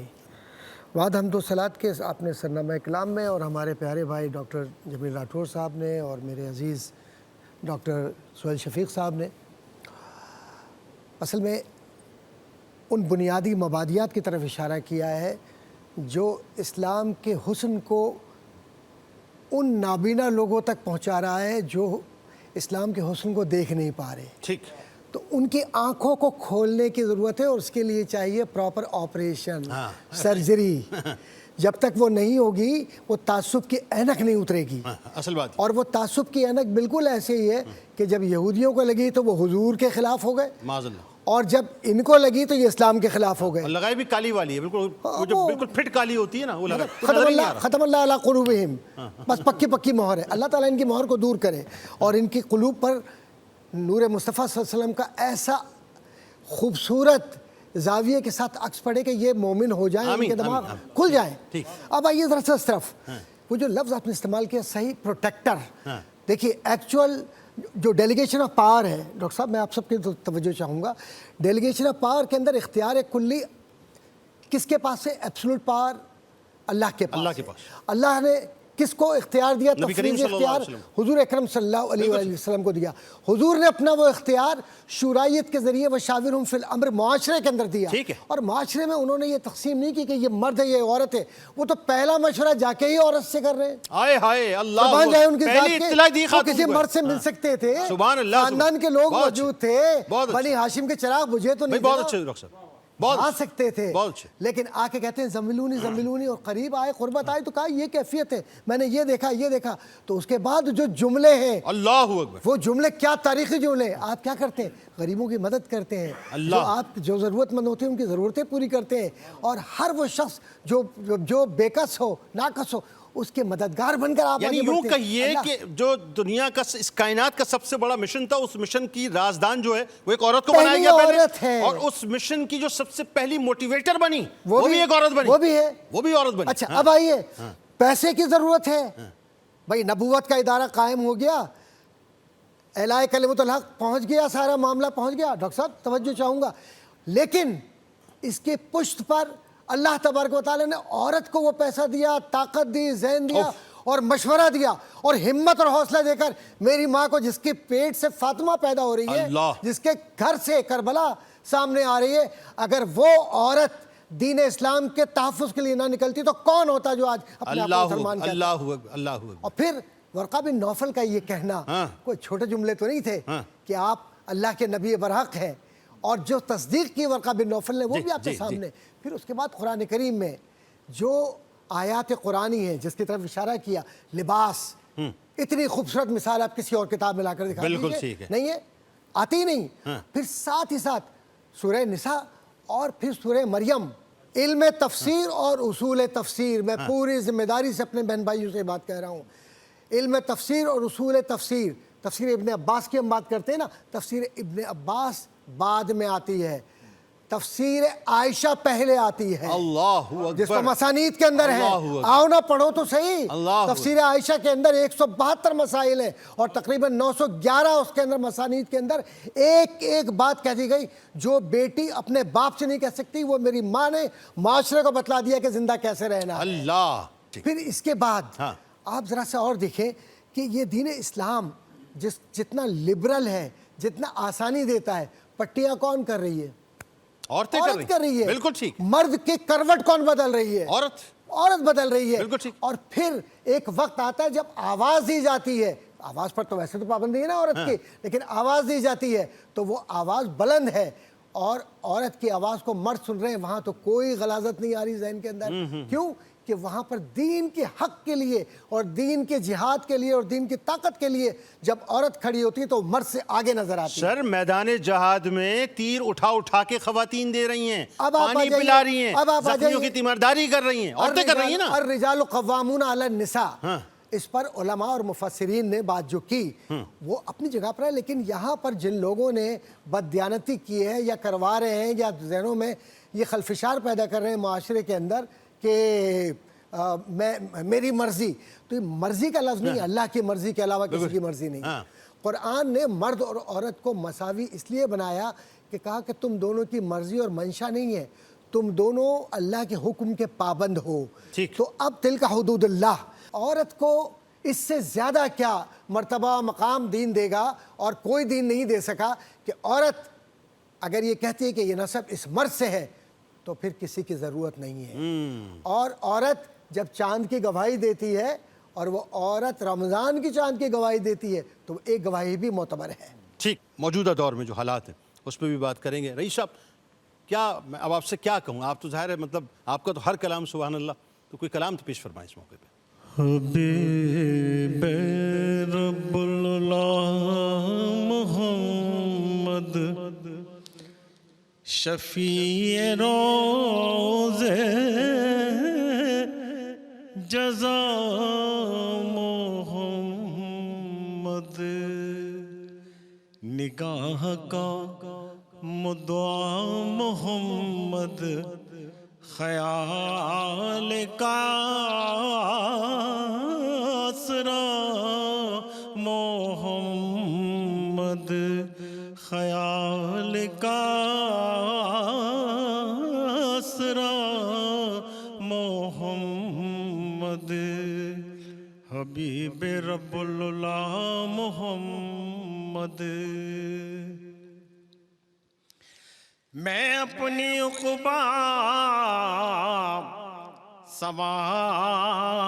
بعد حمد و صلوات کے اپنے سرنامہ کلام میں اور ہمارے پیارے بھائی ڈاکٹر جمیل راٹھور صاحب نے اور میرے عزیز ڈاکٹر سہیل شفیق صاحب نے اصل میں ان بنیادی مبادیات کی طرف اشارہ کیا ہے جو اسلام کے حسن کو ان نابینا لوگوں تک پہنچا رہا ہے جو اسلام کے حسن کو دیکھ نہیں پا رہے. ٹھیک. تو ان کی آنکھوں کو کھولنے کی ضرورت ہے اور اس کے لیے چاہیے پراپر آپریشن, سرجری. جب تک وہ نہیں ہوگی وہ تعصب کی اینک نہیں اترے گی. اصل بات. اور وہ تعصب کی اینک بالکل ایسے ہی ہے کہ جب یہودیوں کو لگی تو وہ حضور کے خلاف ہو گئے, معاذ اللہ, اور جب ان کو لگی تو یہ اسلام کے خلاف ہو گئے. لگائی بھی کالی والی ہے, بالکل وہ جو بالکل فٹ کالی ہوتی ہے نا وہ لگا. ختم اللہ علی قلوبہم, بس پکی پکی مہر ہے. اللہ تعالیٰ ان کی مہر کو دور کرے اور ان کی قلوب پر نور مصطفیٰ صلی اللہ علیہ وسلم کا ایسا خوبصورت زاویے کے ساتھ عکس پڑے کہ یہ مومن ہو جائیں, ان کے دماغ کھل جائیں. اب آئیے ذرا سے اس طرف, وہ جو لفظ آپ نے استعمال کیا صحیح پروٹیکٹر, دیکھیے ایکچوئل جو ڈیلیگیشن آف پاور ہے ڈاکٹر صاحب, میں آپ سب کی توجہ چاہوں گا, ڈیلیگیشن آف پاور کے اندر اختیار کلی کس کے پاس ہے؟ ایبسولوٹ پاور اللہ کے پاس. اللہ نے کس کو اختیار دیا؟ تفویض اختیار حضور اکرم صلی اللہ علیہ وآلہ وسلم کو دیا. حضور نے اپنا وہ اختیار شورائیت کے ذریعے وشاورہم فی الامر معاشرے کے اندر دیا, اور معاشرے میں انہوں نے یہ تقسیم نہیں کی کہ یہ مرد ہے یہ عورت ہے, وہ تو پہلا مشورہ جا کے ہی عورت سے کر رہے ہیں. آئے ہائے اللہ, پہلی اطلاع دی وہ کسی مرد سے مل سکتے تھے, خاندان کے لوگ موجود تھے, بنی ہاشم کے چراغ بجھے تو نہیں, بہت اچھے ڈاکٹر صاحب آ سکتے تھے, لیکن آ کے کہتے ہیں زملونی زملونی, اور قریب آئے قربت آئے تو کہا یہ کیفیت ہے, میں نے یہ دیکھا. تو اس کے بعد جو جملے ہیں اللہ اکبر, وہ جملے کیا تاریخی جملے. آپ کیا کرتے ہیں؟ غریبوں کی مدد کرتے ہیں, جو ضرورت مند ہوتے ہیں ان کی ضرورتیں پوری کرتے ہیں, اور ہر وہ شخص جو بےکس ہو ناقص ہو اس کے مددگار بن کر آپ یعنی یوں کہیے کہ جو دنیا کا اس کائنات کا سب سے بڑا مشن تھا, اس مشن کی رازدان جو ہے وہ ایک عورت کو بنایا گیا پہلے, اور اس مشن کی جو سب سے پہلی موٹیویٹر بنی وہ بھی ایک عورت بنی, وہ بھی عورت بنی. اچھا اب آئیے, پیسے کی ضرورت ہے بھائی, نبوت کا ادارہ قائم ہو گیا, اعلاء کلمۃ الحق پہنچ گیا, سارا معاملہ پہنچ گیا. ڈاکٹر صاحب توجہ چاہوں گا, لیکن اس کے پشت پر اللہ تبارک و تعالیٰ نے عورت کو وہ پیسہ دیا, طاقت دی, ذہن دیا اور مشورہ دیا اور ہمت اور حوصلہ دے کر میری ماں کو جس کے پیٹ سے فاطمہ پیدا ہو رہی ہے, جس کے گھر سے کربلا سامنے آ رہی ہے, اگر وہ عورت دین اسلام کے تحفظ کے لیے نہ نکلتی تو کون ہوتا جو آج اپنے آپ کو مسلمان کہتا ہے؟ اور پھر ورقہ بن نوفل کا یہ کہنا کوئی چھوٹے جملے تو نہیں تھے کہ آپ اللہ کے نبی برحق ہیں, اور جو تصدیق کی ورقہ بن نوفل نے وہ بھی آپ کے سامنے. پھر اس کے بعد قرآن کریم میں جو آیات قرآنی ہیں جس کی طرف اشارہ کیا, لباس, اتنی خوبصورت مثال آپ کسی اور کتاب میں لا کر دکھا دیجیے, نہیں ہے, آتی نہیں. پھر ساتھ ہی ساتھ سورہ نساء اور پھر سورہ مریم. علم تفسیر اور اصول تفسیر, میں پوری ذمہ داری سے اپنے بہن بھائیوں سے بات کہہ رہا ہوں. علم تفسیر اور اصول تفسیر, تفسیر ابن عباس کی ہم بات کرتے ہیں نا, تفسیر ابن عباس بعد میں آتی ہے, تفسیر عائشہ پہلے آتی ہے, اللہ جس کو اکبر. مسانید کے اندر ہے. اللہ اکبر. آؤ نہ پڑھو تو صحیح. اللہ تفسیر عائشہ کے اندر 172 مسائل ہیں اور تقریباً 911 اس کے اندر مسانید کے اندر ایک ایک بات کہہ دی گئی جو بیٹی اپنے باپ سے نہیں کہہ سکتی, وہ میری ماں نے معاشرے کو بتلا دیا کہ زندہ کیسے رہنا ہے. اللہ. پھر اس کے بعد ہاں. آپ ذرا سا اور دیکھیں کہ یہ دین اسلام جتنا لبرل ہے, جتنا آسانی دیتا ہے, پٹیاں کون کر رہی ہے؟ عورتیں عورت کر رہی ہے. بالکل ٹھیک. مرد کی کروٹ کون بدل رہی ہے؟ عورت بدل رہی ہے. بالکل ٹھیک. اور پھر ایک وقت آتا ہے جب آواز دی جاتی ہے, آواز پر تو ویسے تو پابندی ہے نا عورت کی, لیکن آواز دی جاتی ہے تو وہ آواز بلند ہے, اور عورت کی آواز کو مرد سن رہے ہیں, وہاں تو کوئی غلاظت نہیں آ رہی ذہن کے اندر. کیوں کہ وہاں پر دین کے حق کے لیے اور دین کے جہاد کے لیے اور دین کی طاقت کے لیے جب عورت کھڑی ہوتی ہے تو مرد سے آگے نظر آتی ہے. سر میدان جہاد میں تیر اٹھا اٹھا کے خواتین دے رہی ہیں, اب آپ پانی آ جائیے, پلا رہی ہیں, اب آپ آ زخمیوں جائیے. کی تیمارداری کر رہی ہیں, عورتیں کر رہی ہیں نا. الرجال قوامون علی النساء, اس پر علماء اور مفسرین نے بات جو کی وہ اپنی جگہ پر ہے, لیکن یہاں پر جن لوگوں نے بددیانتی کی ہے یا کروا رہے ہیں یا ذہنوں میں یہ خلفشار پیدا کر رہے ہیں معاشرے کے اندر کہ میری مرضی, تو یہ مرضی کا لفظ نہیں, اللہ کی مرضی کے علاوہ کسی کی مرضی نہیں. قرآن نے مرد اور عورت کو مساوی اس لیے بنایا کہ کہا کہ تم دونوں کی مرضی اور منشا نہیں ہے, تم دونوں اللہ کے حکم کے پابند ہو. تو اب تلک حدود اللہ, عورت کو اس سے زیادہ کیا مرتبہ مقام دین دے گا, اور کوئی دین نہیں دے سکا کہ عورت اگر یہ کہتی ہے کہ یہ نسب اس مرد سے ہے تو پھر کسی کی ضرورت نہیں ہے. اور عورت جب چاند کی گواہی دیتی ہے اور وہ عورت رمضان کی چاند کی گواہی دیتی ہے تو ایک گواہی بھی معتبر ہے. ٹھیک, موجودہ دور میں جو حالات ہیں اس پہ بھی بات کریں گے. رئیس صاحب, کیا میں اب آپ سے کیا کہوں, آپ تو ظاہر ہے مطلب آپ کا تو ہر کلام سبحان اللہ, تو کوئی کلام تو پیش فرمائیں اس موقع پہ. حبیب رب اللہ محمد شفیع روز جزا محمد نگاہ کا مدعا محمد خیال کا آسرا محمد خیال کا آسرا محمد حبیب رب اللہ محمد میں اپنی عقبا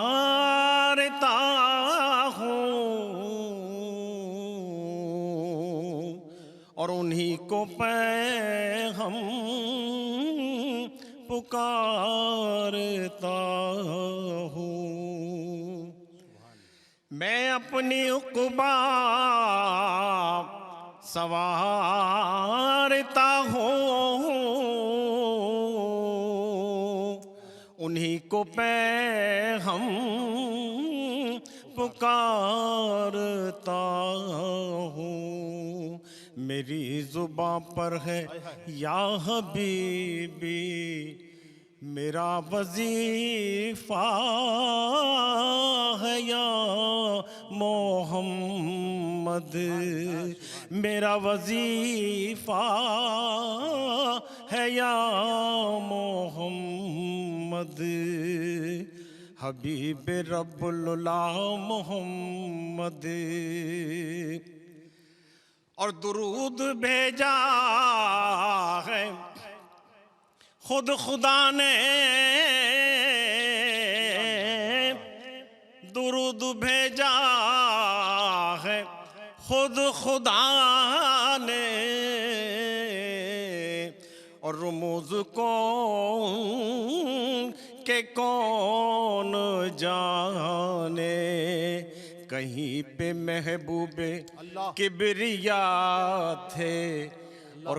سوارتا ہوں اور انہی کو پہ ہم پکارتا ہوں میں اپنی عقبا سوارتا ہوں انہی کو پہ ہم پکارتا ہوں میری زباں پر ہے یا حبیبی میرا وظیفہ ہے یا محمد میرا وظیفہ ہے یا محمد حبیب رب اللہ محمد اور درود بھیجا ہے خود خدا نے درود بھیجا ہے خود خدا نے اور رموز کون کہ کون جانے کہیں پہ محبوب کبریا تھے اور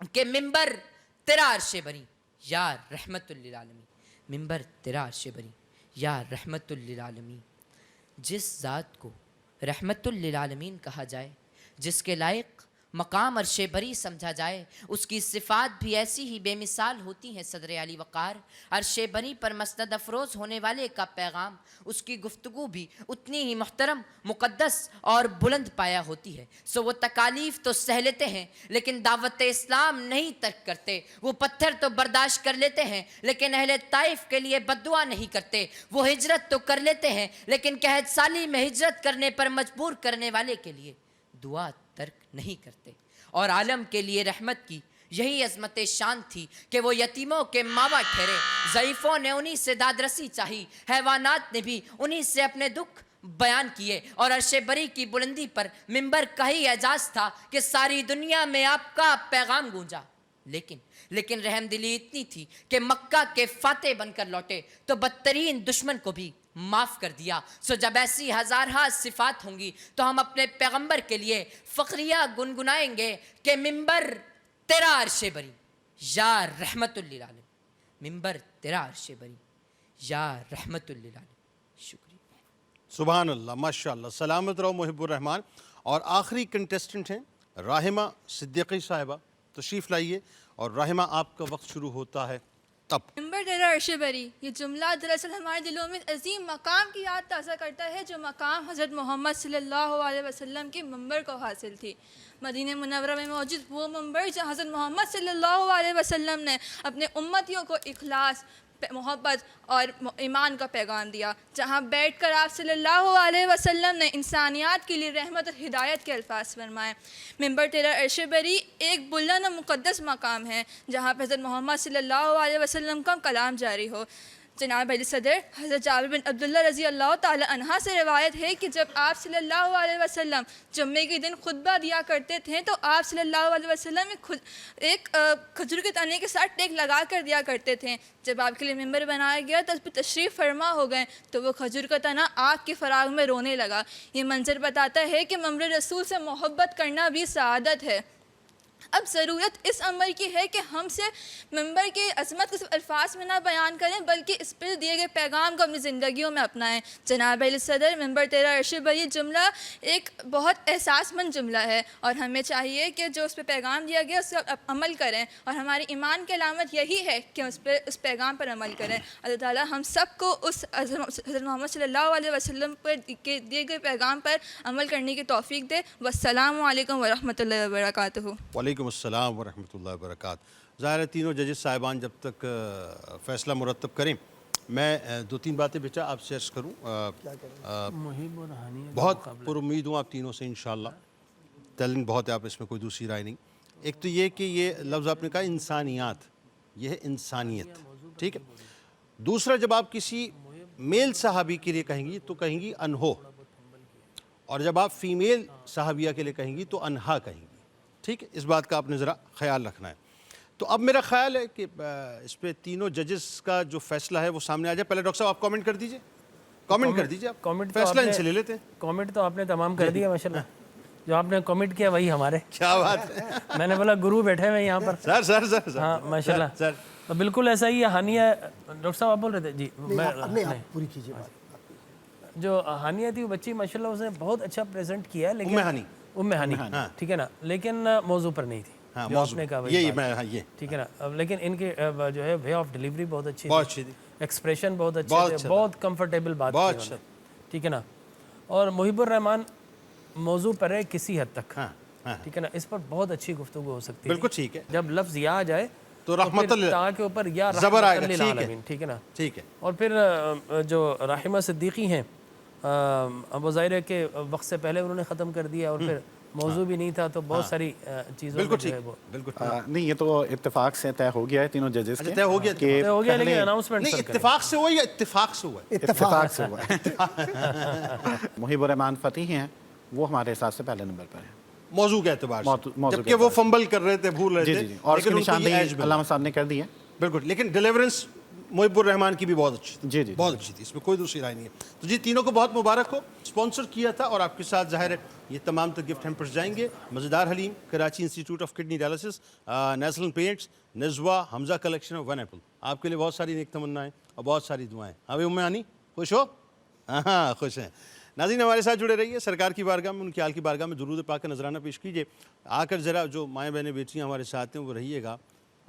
کہ ممبر تیرا عرش بری یا رحمت للعالمین، ممبر تیرا عرش بری یا رحمت للعالمین۔ جس ذات کو رحمت للعالمین کہا جائے، جس کے لائق مقام عرش بری سمجھا جائے، اس کی صفات بھی ایسی ہی بے مثال ہوتی ہیں صدر علی وقار۔ عرش بری پر مسند افروز ہونے والے کا پیغام، اس کی گفتگو بھی اتنی ہی محترم، مقدس اور بلند پایا ہوتی ہے۔ سو وہ تکالیف تو سہ لیتے ہیں لیکن دعوت اسلام نہیں ترک کرتے، وہ پتھر تو برداشت کر لیتے ہیں لیکن اہل طائف کے لیے بددعا نہیں کرتے، وہ ہجرت تو کر لیتے ہیں لیکن قحط سالی میں ہجرت کرنے پر مجبور کرنے والے کے لیے دعا ترک نہیں کرتے۔ اور عالم کے لیے رحمت کی یہی عظمت شان تھی کہ وہ یتیموں کے ماوا ٹھہرے، ضعیفوں نے انہی سے دادرسی چاہی، حیوانات نے بھی انہی سے اپنے دکھ بیان کیے، اور عرش بری کی بلندی پر ممبر کا ہی اعزاز تھا کہ ساری دنیا میں آپ کا پیغام گونجا۔ لیکن رحم دلی اتنی تھی کہ مکہ کے فاتح بن کر لوٹے تو بدترین دشمن کو بھی معاف کر دیا۔ سو جب ایسی ہزارہا صفات ہوں گی تو ہم اپنے پیغمبر کے لیے فقریہ گنگنائیں گے کہ ممبر تیرا عرش بری یا رحمت للعالمین، ممبر تیرا عرش بری یا رحمت للعالمین۔ شکریہ۔ سبحان اللہ، ماشاء اللہ، سلامت رہو محب الرحمان۔ اور آخری کنٹیسٹنٹ ہیں راحمہ صدیقی صاحبہ، تشریف لائیے، اور راحمہ آپ کا وقت شروع ہوتا ہے تب۔ ممبر تیرا عرش بری، یہ جملہ دراصل ہمارے دلوں میں عظیم مقام کی یاد تازہ کرتا ہے جو مقام حضرت محمد صلی اللہ علیہ وسلم کے ممبر کو حاصل تھی۔ مدینہ منورہ میں موجود وہ ممبر جہاں حضرت محمد صلی اللہ علیہ وسلم نے اپنے امتیوں کو اخلاص، محبت اور ایمان کا پیغام دیا، جہاں بیٹھ کر آپ صلی اللہ علیہ وسلم نے انسانیات کے لیے رحمت اور ہدایت کے الفاظ فرمائے۔ ممبر تیرا عرش بری ایک بلند و مقدس مقام ہے جہاں پہ حضرت محمد صلی اللہ علیہ وسلم کا کلام جاری ہو۔ جناب علی صدر حضرت جابر بن عبداللہ رضی اللہ تعالی عنہ سے روایت ہے کہ جب آپ صلی اللہ علیہ وسلم جمعے کے دن خطبہ دیا کرتے تھے تو آپ صلی اللہ علیہ وسلم ایک کھجور کے تنے کے ساتھ ٹیک لگا کر دیا کرتے تھے۔ جب آپ کے لیے ممبر بنایا گیا تو اس پہ تشریف فرما ہو گئے تو وہ کھجور کا تنا آگ کے فراغ میں رونے لگا۔ یہ منظر بتاتا ہے کہ ممبر رسول سے محبت کرنا بھی سعادت ہے۔ اب ضرورت اس عمل کی ہے کہ ہم سے ممبر کی عظمت کو صرف الفاظ میں نہ بیان کریں بلکہ اس پر دیے گئے پیغام کو اپنی زندگیوں میں اپنائیں۔ جناب علی صدر، ممبر تیرا عرش بری جملہ ایک بہت احساس مند جملہ ہے اور ہمیں چاہیے کہ جو اس پہ پیغام دیا گیا اس پر عمل کریں، اور ہماری ایمان کی علامت یہی ہے کہ اس پیغام پر عمل کریں۔ اللہ تعالیٰ ہم سب کو اس حضرت محمد صلی اللہ علیہ وسلم پر دیے گئے پیغام پر عمل کرنے کی توفیق دے۔ والسلام علیکم ورحمۃ اللہ وبرکاتہ۔ وعلیکم السلام ورحمۃ اللہ وبرکاتہ۔ ظاہر ہے تینوں ججز صاحبان جب تک فیصلہ مرتب کریں، میں دو تین باتیں بیٹا آپ سے عرض کروں۔ بہت پر امید ہوں آپ تینوں سے انشاءاللہ، ٹیلنٹ بہت ہے، آپ اس میں کوئی دوسری رائے نہیں۔ ایک تو یہ کہ یہ لفظ آپ نے کہا انسانیات، یہ ہے انسانیت، ٹھیک ہے۔ دوسرا، جب آپ کسی میل صحابی کے لیے کہیں گی تو کہیں گی انہو، اور جب آپ فیمیل صحابیہ کے لیے کہیں گی تو انہا کہیں گی، ٹھیک ہے۔ اس بات کا آپ نے ذرا خیال رکھنا ہے۔ تو اب میرا خیال ہے کہ اس پہ تینوں ججز کا جو فیصلہ ہے وہ سامنے آ جائے۔ پہلے ڈاکٹر صاحب آپ کامنٹ کر دیجئے، کامنٹ کر دیجئے، آپ فیصلہ ان سے لے لیتے ہیں۔ کامنٹ تو آپ نے تمام کر دیا ماشاءاللہ، جو آپ نے کامنٹ کیا وہی ہمارے۔ کیا بات ہے، میں نے بولا گرو بیٹھے ہوئے یہاں پر۔ سر ہاں ماشاءاللہ، تو بالکل ایسا ہی ہے۔ ہانیہ ڈاکٹر صاحب آپ بول رہے تھے جی، پوری کیجیے بات۔ جو ہانیہ تھی وہ بچی ماشاءاللہ اس نے بہت اچھا پریزنٹ کیا ہے، لیکن ام ہانی، ٹھیک ہے نا، لیکن موضوع پر نہیں تھی جو آپ نے کہا، یہ ٹھیک ہے نا۔ لیکن ان کے جو ہے وے آف ڈیلیوری بہت اچھی تھی، ایکسپریشن بہت اچھے تھے، بہت کمفرٹیبل بات کی، ٹھیک ہے نا۔ اور محب الرحمان موضوع پر ہے کسی حد تک، ٹھیک ہے نا، اس پر بہت اچھی گفتگو ہو سکتی ہے، بالکل ٹھیک ہے۔ جب لفظ یا آ جائے تو رحمت اللہ کے اوپر یا زبر آئے رحمت گا، للعالمین، ٹھیک ہے نا، ٹھیک ہے۔ اور پھر جو راحمہ صدیقی ہیں، اب ظاہر ہے کہ وقت سے پہلے انہوں نے ختم کر دیا، اور پھر موضوع بھی نہیں تھا، تو بہت ساری چیزوں میں جو ہے وہ نہیں، یہ تو اتفاق سے طے ہو گیا ہے تینوں ججز کے، طے ہو گیا، لیکن اناؤنسمنٹ نہیں اتفاق سے ہوا یا اتفاق سے ہوا؟ اتفاق سے ہوا ہے۔ محب الرحمان فتح ہیں، وہ ہمارے حساب سے پہلے نمبر پر ہیں موضوع کے اعتبار سے، جبکہ وہ فمبل کر رہے تھے، بھول رہے تھے، اور اس کی نشاندہی علامہ صاحب نے کر دی ہے، بالکل۔ لیکن ڈیلیورنس محب الرحمان کی بھی بہت اچھی تھی، جی، جی، بہت اچھی تھی، اس میں کوئی دوسری رائے نہیں ہے. تو جی تینوں کو بہت مبارک ہو. اسپانسر کیا تھا اور آپ کے ساتھ ظاہر ہے یہ تمام تو گفٹ ہیمپرز جائیں گے. مزیدار haleem, Karachi institute of kidney dialysis, national paints, Nazwa, Hamza collection اور ون ایپل. آپ کے لیے بہت ساری نیک تمنائیں اور بہت ساری دعائیں. ہاں بھائی ام آنی خوش ہو؟ ہاں خوش ہیں. ناظرین ہمارے ساتھ جڑے رہیے. سرکار کی بارگاہ میں، ان کی آل کی بارگاہ میں درود پاک کا نذرانہ پیش کیجیے. آ کر ذرا جو مائیں بہنیں بیٹیاں ہمارے ساتھ ہیں وہ رہیے گا.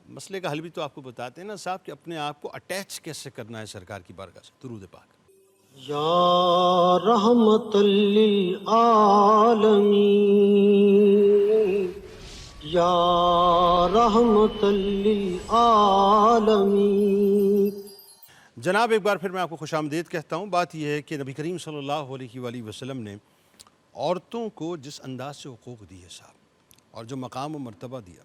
مسئلے کا حل بھی تو آپ کو بتاتے ہیں نا صاحب کہ اپنے آپ کو اٹیچ کیسے کرنا ہے سرکار کی بارگاہ سے. درود پاک. یا رحمت للعالمین، یا رحمت للعالمین. جناب ایک بار پھر میں آپ کو خوش آمدید کہتا ہوں. بات یہ ہے کہ نبی کریم صلی اللہ علیہ وآلہ وسلم نے عورتوں کو جس انداز سے حقوق دیے صاحب اور جو مقام و مرتبہ دیا،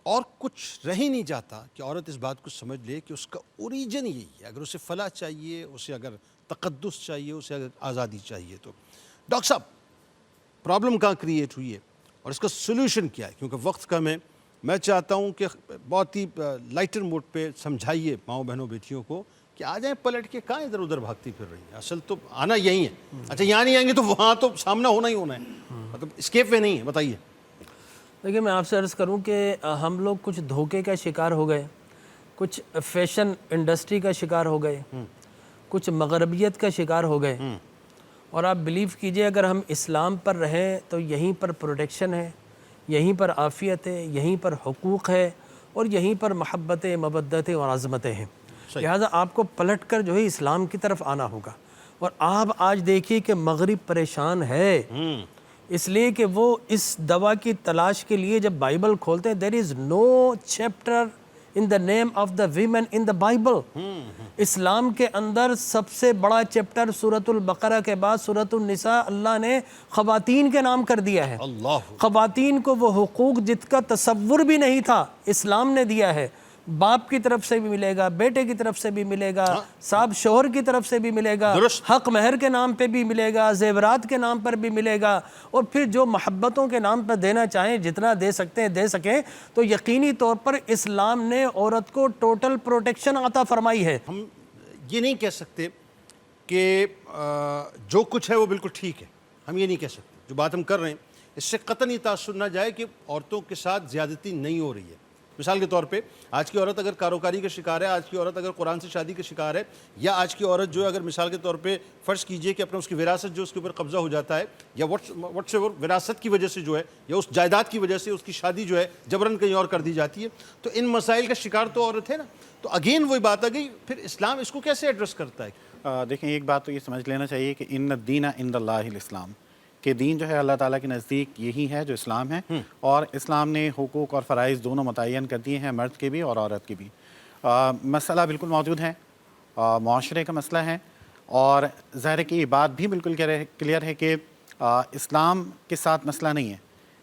اور کچھ رہ ہی نہیں جاتا کہ عورت اس بات کو سمجھ لے کہ اس کا اوریجن یہی ہے. اگر اسے فلاح چاہیے، اسے اگر تقدس چاہیے، اسے اگر آزادی چاہیے. تو ڈاکٹر صاحب پرابلم کہاں کریٹ ہوئی ہے اور اس کا سلوشن کیا ہے؟ کیونکہ وقت کم ہے. میں چاہتا ہوں کہ بہت ہی لائٹر موڈ پہ سمجھائیے ماؤں بہنوں بیٹیوں کو کہ آ جائیں پلٹ کے. کہاں ادھر ادھر بھاگتی پھر رہی ہیں؟ اصل تو آنا یہی ہے. اچھا یہاں نہیں آئیں گے تو وہاں تو سامنا ہونا ہی ہونا ہے، مطلب اسکیپ وے نہیں ہے. بتائیے. دیکھیے میں آپ سے عرض کروں کہ ہم لوگ کچھ دھوکے کا شکار ہو گئے، کچھ فیشن انڈسٹری کا شکار ہو گئے، کچھ مغربیت کا شکار ہو گئے. اور آپ بلیو کیجئے اگر ہم اسلام پر رہیں تو یہیں پر پروٹیکشن ہے، یہیں پر عافیت ہے، یہیں پر حقوق ہے اور یہیں پر محبتیں، مودتیں اور عظمتیں ہیں. لہٰذا آپ کو پلٹ کر جو ہے اسلام کی طرف آنا ہوگا. اور آپ آج دیکھیے کہ مغرب پریشان ہے اس لیے کہ وہ اس دوا کی تلاش کے لیے جب بائبل کھولتے ہیں there is no chapter in the name of the women in the Bible. اسلام کے اندر سب سے بڑا چیپٹر سورۃ البقرہ کے بعد سورۃ النساء اللہ نے خواتین کے نام کر دیا ہے. خواتین کو وہ حقوق جت کا تصور بھی نہیں تھا اسلام نے دیا ہے. باپ کی طرف سے بھی ملے گا، بیٹے کی طرف سے بھی ملے گا، صاحب شوہر کی طرف سے بھی ملے گا، حق مہر کے نام پہ بھی ملے گا، زیورات کے نام پر بھی ملے گا. اور پھر جو محبتوں کے نام پر دینا چاہیں جتنا دے سکتے ہیں دے سکیں. تو یقینی طور پر اسلام نے عورت کو ٹوٹل پروٹیکشن عطا فرمائی ہے. ہم یہ نہیں کہہ سکتے کہ جو کچھ ہے وہ بالکل ٹھیک ہے. ہم یہ نہیں کہہ سکتے. جو بات ہم کر رہے ہیں اس سے قطعی تاثر نہ جائے کہ عورتوں کے ساتھ زیادتی نہیں ہو رہی ہے. مثال کے طور پہ آج کی عورت اگر کاروکاری کا شکار ہے، آج کی عورت اگر قرآن سے شادی کا شکار ہے، یا آج کی عورت جو اگر مثال کے طور پہ فرض کیجئے کہ اپنا اس کی وراثت جو اس کے اوپر قبضہ ہو جاتا ہے، یا واٹس ایور وراثت کی وجہ سے جو ہے یا اس جائیداد کی وجہ سے اس کی شادی جو ہے جبراً کہیں اور کر دی جاتی ہے، تو ان مسائل کا شکار تو عورت ہے نا. تو اگین وہی بات آ گئی. پھر اسلام اس کو کیسے ایڈریس کرتا ہے؟ دیکھیں ایک بات تو یہ سمجھ لینا چاہیے کہ ان الدین عند اللہ الاسلام، کہ دین جو ہے اللہ تعالیٰ کے نزدیک یہی ہے جو اسلام ہے. اور اسلام نے حقوق اور فرائض دونوں متعین کر دیے ہیں، مرد کے بھی اور عورت کے بھی. مسئلہ بالکل موجود ہے، معاشرے کا مسئلہ ہے. اور ظاہر ہے کہ یہ بات بھی بالکل کلیئر ہے کہ اسلام کے ساتھ مسئلہ نہیں ہے.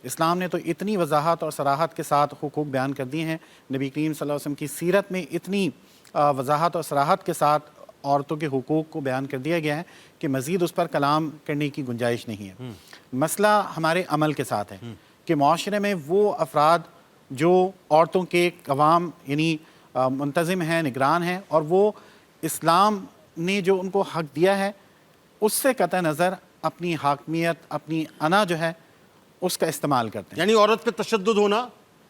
اسلام نے تو اتنی وضاحت اور صراحت کے ساتھ حقوق بیان کر دیے ہیں. نبی کریم صلی اللہ علیہ وسلم کی سیرت میں اتنی وضاحت اور صراحت کے ساتھ عورتوں کے حقوق کو بیان کر دیا گیا ہے کہ مزید اس پر کلام کرنے کی گنجائش نہیں ہے. مسئلہ ہمارے عمل کے ساتھ ہے کہ معاشرے میں وہ افراد جو عورتوں کے قوام یعنی منتظم ہیں، نگران ہیں، اور وہ اسلام نے جو ان کو حق دیا ہے اس سے قطع نظر اپنی حاکمیت، اپنی انا جو ہے اس کا استعمال کرتے ہیں. یعنی عورت پہ تشدد ہونا،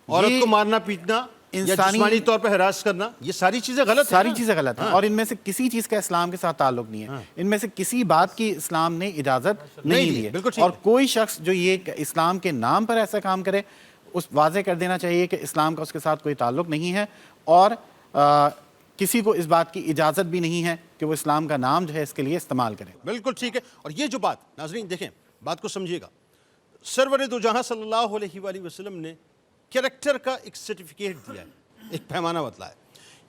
عورت کو مارنا پیٹنا، جسمانی طور پہ ہراس کرنا، یہ ساری چیزیں غلط ہیں. ساری چیزیں غلط ہیں. اور ان میں سے کسی چیز کا اسلام کے ساتھ تعلق نہیں ہے. ان میں سے کسی بات کی اسلام نے اجازت نہیں دی ہے. اور کوئی شخص جو یہ اسلام کے نام پر ایسا کام کرے اس واضح کر دینا چاہیے کہ اسلام کا اس کے ساتھ کوئی تعلق نہیں ہے. اور کسی کو اس بات کی اجازت بھی نہیں ہے کہ وہ اسلام کا نام جو ہے اس کے لیے استعمال کرے. بالکل ٹھیک ہے. اور یہ جو بات ناظرین دیکھیں، بات کو سمجھیے گا. سرور دو جہاں صلی اللہ علیہ وآلہ وسلم نے کریکٹر کا ایک سرٹیفکیٹ دیا ہے، ایک پیمانہ بتلایا ہے.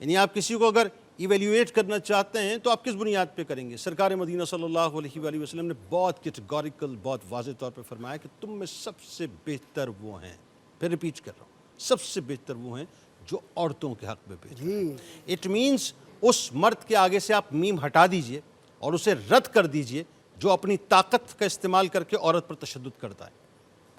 یعنی آپ کسی کو اگر ایویلیویٹ کرنا چاہتے ہیں تو آپ کس بنیاد پہ کریں گے؟ سرکار مدینہ صلی اللہ علیہ وآلہ وسلم نے بہت کیٹیگوریکل، بہت واضح طور پہ فرمایا کہ تم میں سب سے بہتر وہ ہیں، پھر ریپیٹ کر رہا ہوں، سب سے بہتر وہ ہیں جو عورتوں کے حق میں بہتر. اٹ مینس اس مرد کے آگے سے آپ میم ہٹا دیجئے اور اسے رد کر دیجئے جو اپنی طاقت کا استعمال کر کے عورت پر تشدد کرتا ہے.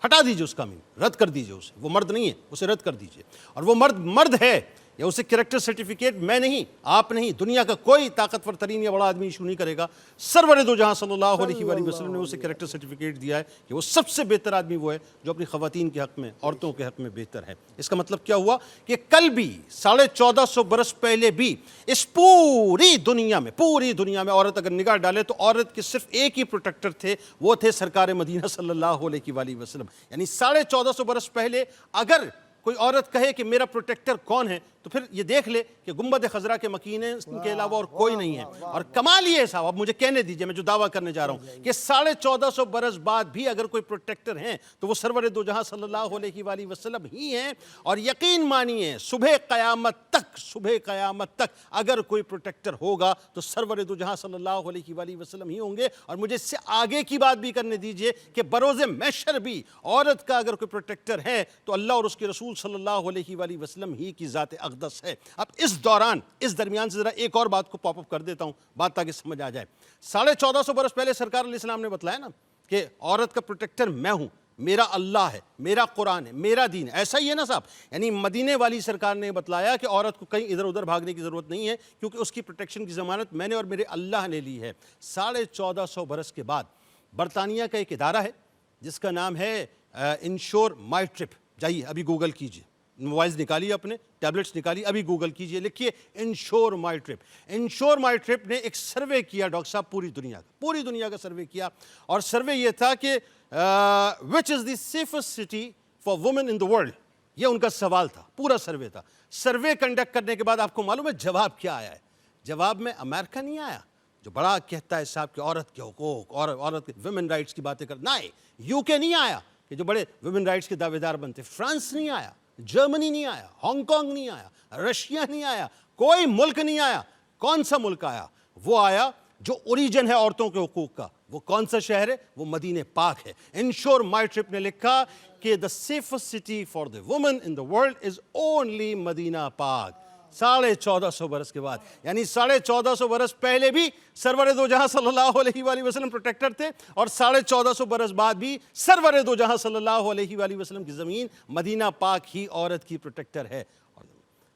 ہٹا دیجئے اس کا میم، رد کر دیجئے اسے. وہ مرد نہیں ہے، اسے رد کر دیجئے. اور وہ مرد ہے یا اسے کریکٹر سرٹیفکیٹ میں نہیں، آپ نہیں، دنیا کا کوئی طاقتور ترین یا بڑا آدمی ایشو نہیں کرے گا، سرور دو جہاں صلی اللہ علیہ وآلہ وسلم نے اسے کریکٹر سرٹیفکیٹ دیا ہے کہ وہ سب سے بہتر آدمی وہ ہے جو اپنی خواتین کے حق میں، عورتوں کے حق میں بہتر ہے۔ اس کا مطلب کیا ہوا کہ کل بھی 1450 برس پہلے بھی اس پوری دنیا میں عورت اگر نگاہ ڈالے تو عورت کے صرف ایک ہی پروٹیکٹر تھے، وہ تھے سرکار مدینہ صلی اللہ علیہ وآلہ وسلم۔ یعنی 1450 برس پہلے اگر کوئی عورت کہے کہ میرا پروٹیکٹر کون ہے تو پھر یہ دیکھ لے کہ گنبد خضرا کے مکین ہیں، ان کے علاوہ اور کوئی نہیں ہے۔ اور کمال یہ ہے صاحب، اب مجھے کہنے دیجئے میں جو دعویٰ کرنے جا رہا ہوں کہ 1450 برس بعد بھی اگر کوئی پروٹیکٹر ہیں تو وہ سرور دو جہاں صلی اللہ علیہ وآلہ وسلم ہی ہیں۔ اور یقین مانیے صبح قیامت تک اگر کوئی پروٹیکٹر ہوگا تو سرور دو جہاں صلی اللہ علیہ وآلہ وسلم ہی ہوں گے۔ اور مجھے اس سے آگے کی بات بھی کرنے دیجئے کہ بروز محشر بھی عورت کا اگر کوئی پروٹیکٹر ہے تو اللہ اور اس کے رسول صلی اللہ علیہ وآلہ وسلم ہی کی ذات اقدس ہے۔ اب اس درمیان سے ذرا ایک اور بات کو پاپ اپ کر دیتا ہوں، بات تاکہ سمجھ آ جائے۔ 1450 برس پہلے سرکار علیہ السلام نے بتلایا نا کہ عورت کا پروٹیکٹر میں ہوں، میرا اللہ ہے، میرا قرآن ہے، میرا دین ہے، ایسا ہی ہے نا صاحب؟ یعنی مدینے والی سرکار نے بتلایا کہ عورت کو کہیں ادھر ادھر بھاگنے کی ضرورت نہیں ہے کیونکہ اس کی پروٹیکشن کی ضمانت میں نے اور میرے اللہ نے لی ہے۔ 1450 برس کے بعد برطانیہ کا ایک ادارہ ہے جس کا نام ہے انشور مائی ٹرپ، جائیے ابھی گوگل کیجئے، موبائلز نکالیے، اپنے ٹیبلٹس نکالیے، ابھی گوگل کیجئے، لکھیے انشور مائی ٹرپ۔ انشور مائی ٹرپ نے ایک سروے کیا ڈاکٹر صاحب، پوری دنیا کا سروے کیا، اور سروے یہ تھا کہ which is the safest city for women in the world, یہ ان کا سوال تھا، پورا سروے تھا۔ سروے کنڈکٹ کرنے کے بعد آپ کو معلوم ہے جواب کیا آیا ہے؟ جواب میں امریکہ نہیں آیا جو بڑا کہتا ہے صاحب کہ عورت کے حقوق اور عورت کے ویمن رائٹس کی باتیں کرنا ہے، یو کے نہیں آیا کہ جو بڑے ویمن رائٹس کے دعوے دار بنتے، فرانس نہیں آیا، جرمنی نہیں آیا، ہانگ کانگ نہیں آیا، رشیا نہیں آیا، کوئی ملک نہیں آیا۔ کون سا ملک آیا؟ وہ آیا جو اوریجن ہے عورتوں کے حقوق کا۔ وہ کون سا شہر ہے؟ وہ مدینہ پاک ہے۔ انشور مائی ٹرپ نے لکھا کہ the safest city for the woman in the world is only مدینہ پاک۔ 1450 برس کے بعد، یعنی 1450 برس پہلے بھی سرور دو جہاں صلی اللہ علیہ وآلہ وسلم پروٹیکٹر تھے، اور 1450 برس بعد بھی سرور دو جہاں صلی اللہ علیہ وآلہ وسلم کی زمین مدینہ پاک ہی عورت کی پروٹیکٹر ہے۔ اور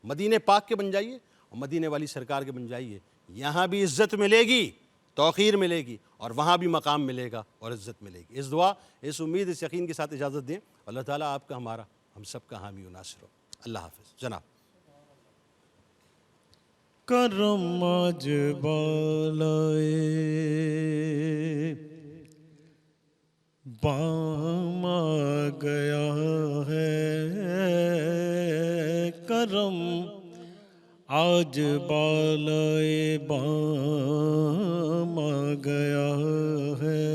مدینہ پاک کے بن جائیے اور مدینہ والی سرکار کے بن جائیے، یہاں بھی عزت ملے گی، توقیر ملے گی، اور وہاں بھی مقام ملے گا اور عزت ملے گی۔ اس دعا، اس امید، اس یقین کے ساتھ اجازت دیں، اللہ تعالیٰ آپ کا، ہمارا، ہم سب کا حامی و ناصر ہو۔ اللہ حافظ جناب۔ کرم آج بالائے بام آ گیا ہے، کرم آج بالائے بام آ گیا ہے،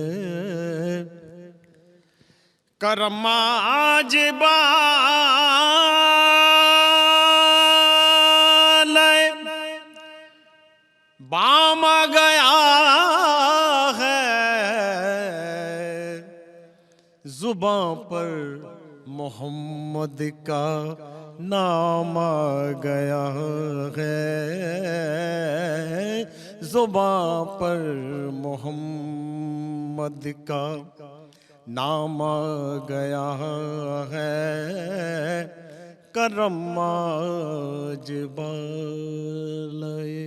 کرم آج بام آ گیا ہے، زباں پر محمد کا نام آ گیا ہے، زباں پر محمد کا نام آ گیا ہے، کرم آج بالائے۔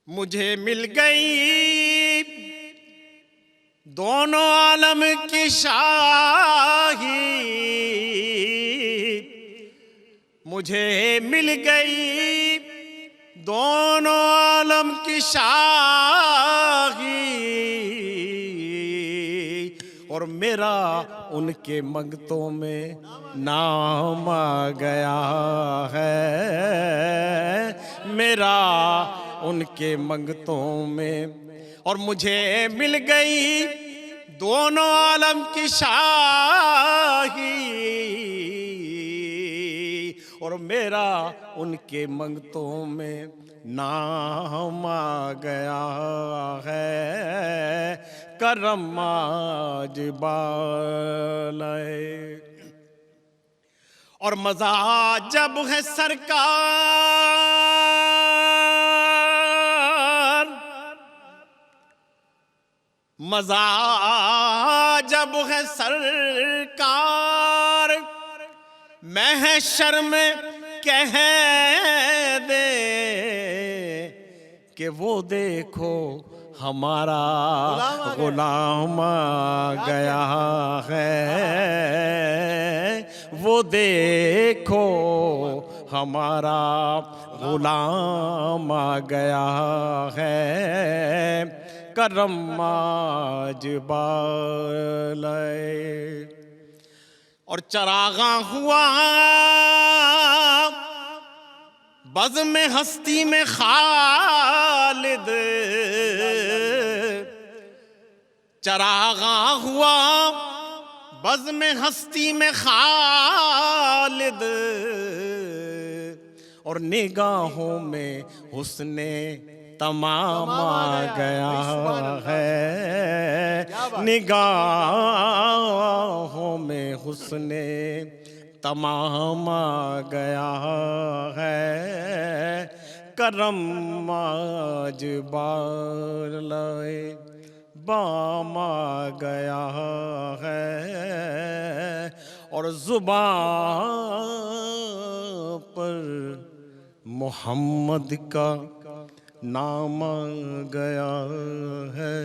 مجھے مل گئی دونوں عالم کی شاہی، مجھے مل گئی دونوں عالم کی شاہی، اور میرا ان کے منگتوں میں نام آ گیا ہے، میرا ان کے منگتوں میں، اور مجھے مل گئی دونوں عالم کی شاہی، اور میرا ان کے منگتوں میں نام آ گیا ہے، کرم آج بالائے۔ اور مزہ جب ہے سرکار، مزہ جب ہے سرکار محشر میں کہہ دے کہ وہ دیکھو ہمارا غلام آ گیا ہے، وہ دیکھو ہمارا غلام آ گیا ہے، کرم آج بالائے۔ اور چراغاں ہوا بزم ہستی میں خالد، چراغاں ہوا بزم ہستی میں خالد، اور نگاہوں میں حسن تمام آ گیا ہے، نگاہوں میں حسن تمام آ گیا ہے، کرم آج بالائے بام آ گیا ہے، اور زبان پر محمد کا نام آ گیا ہے۔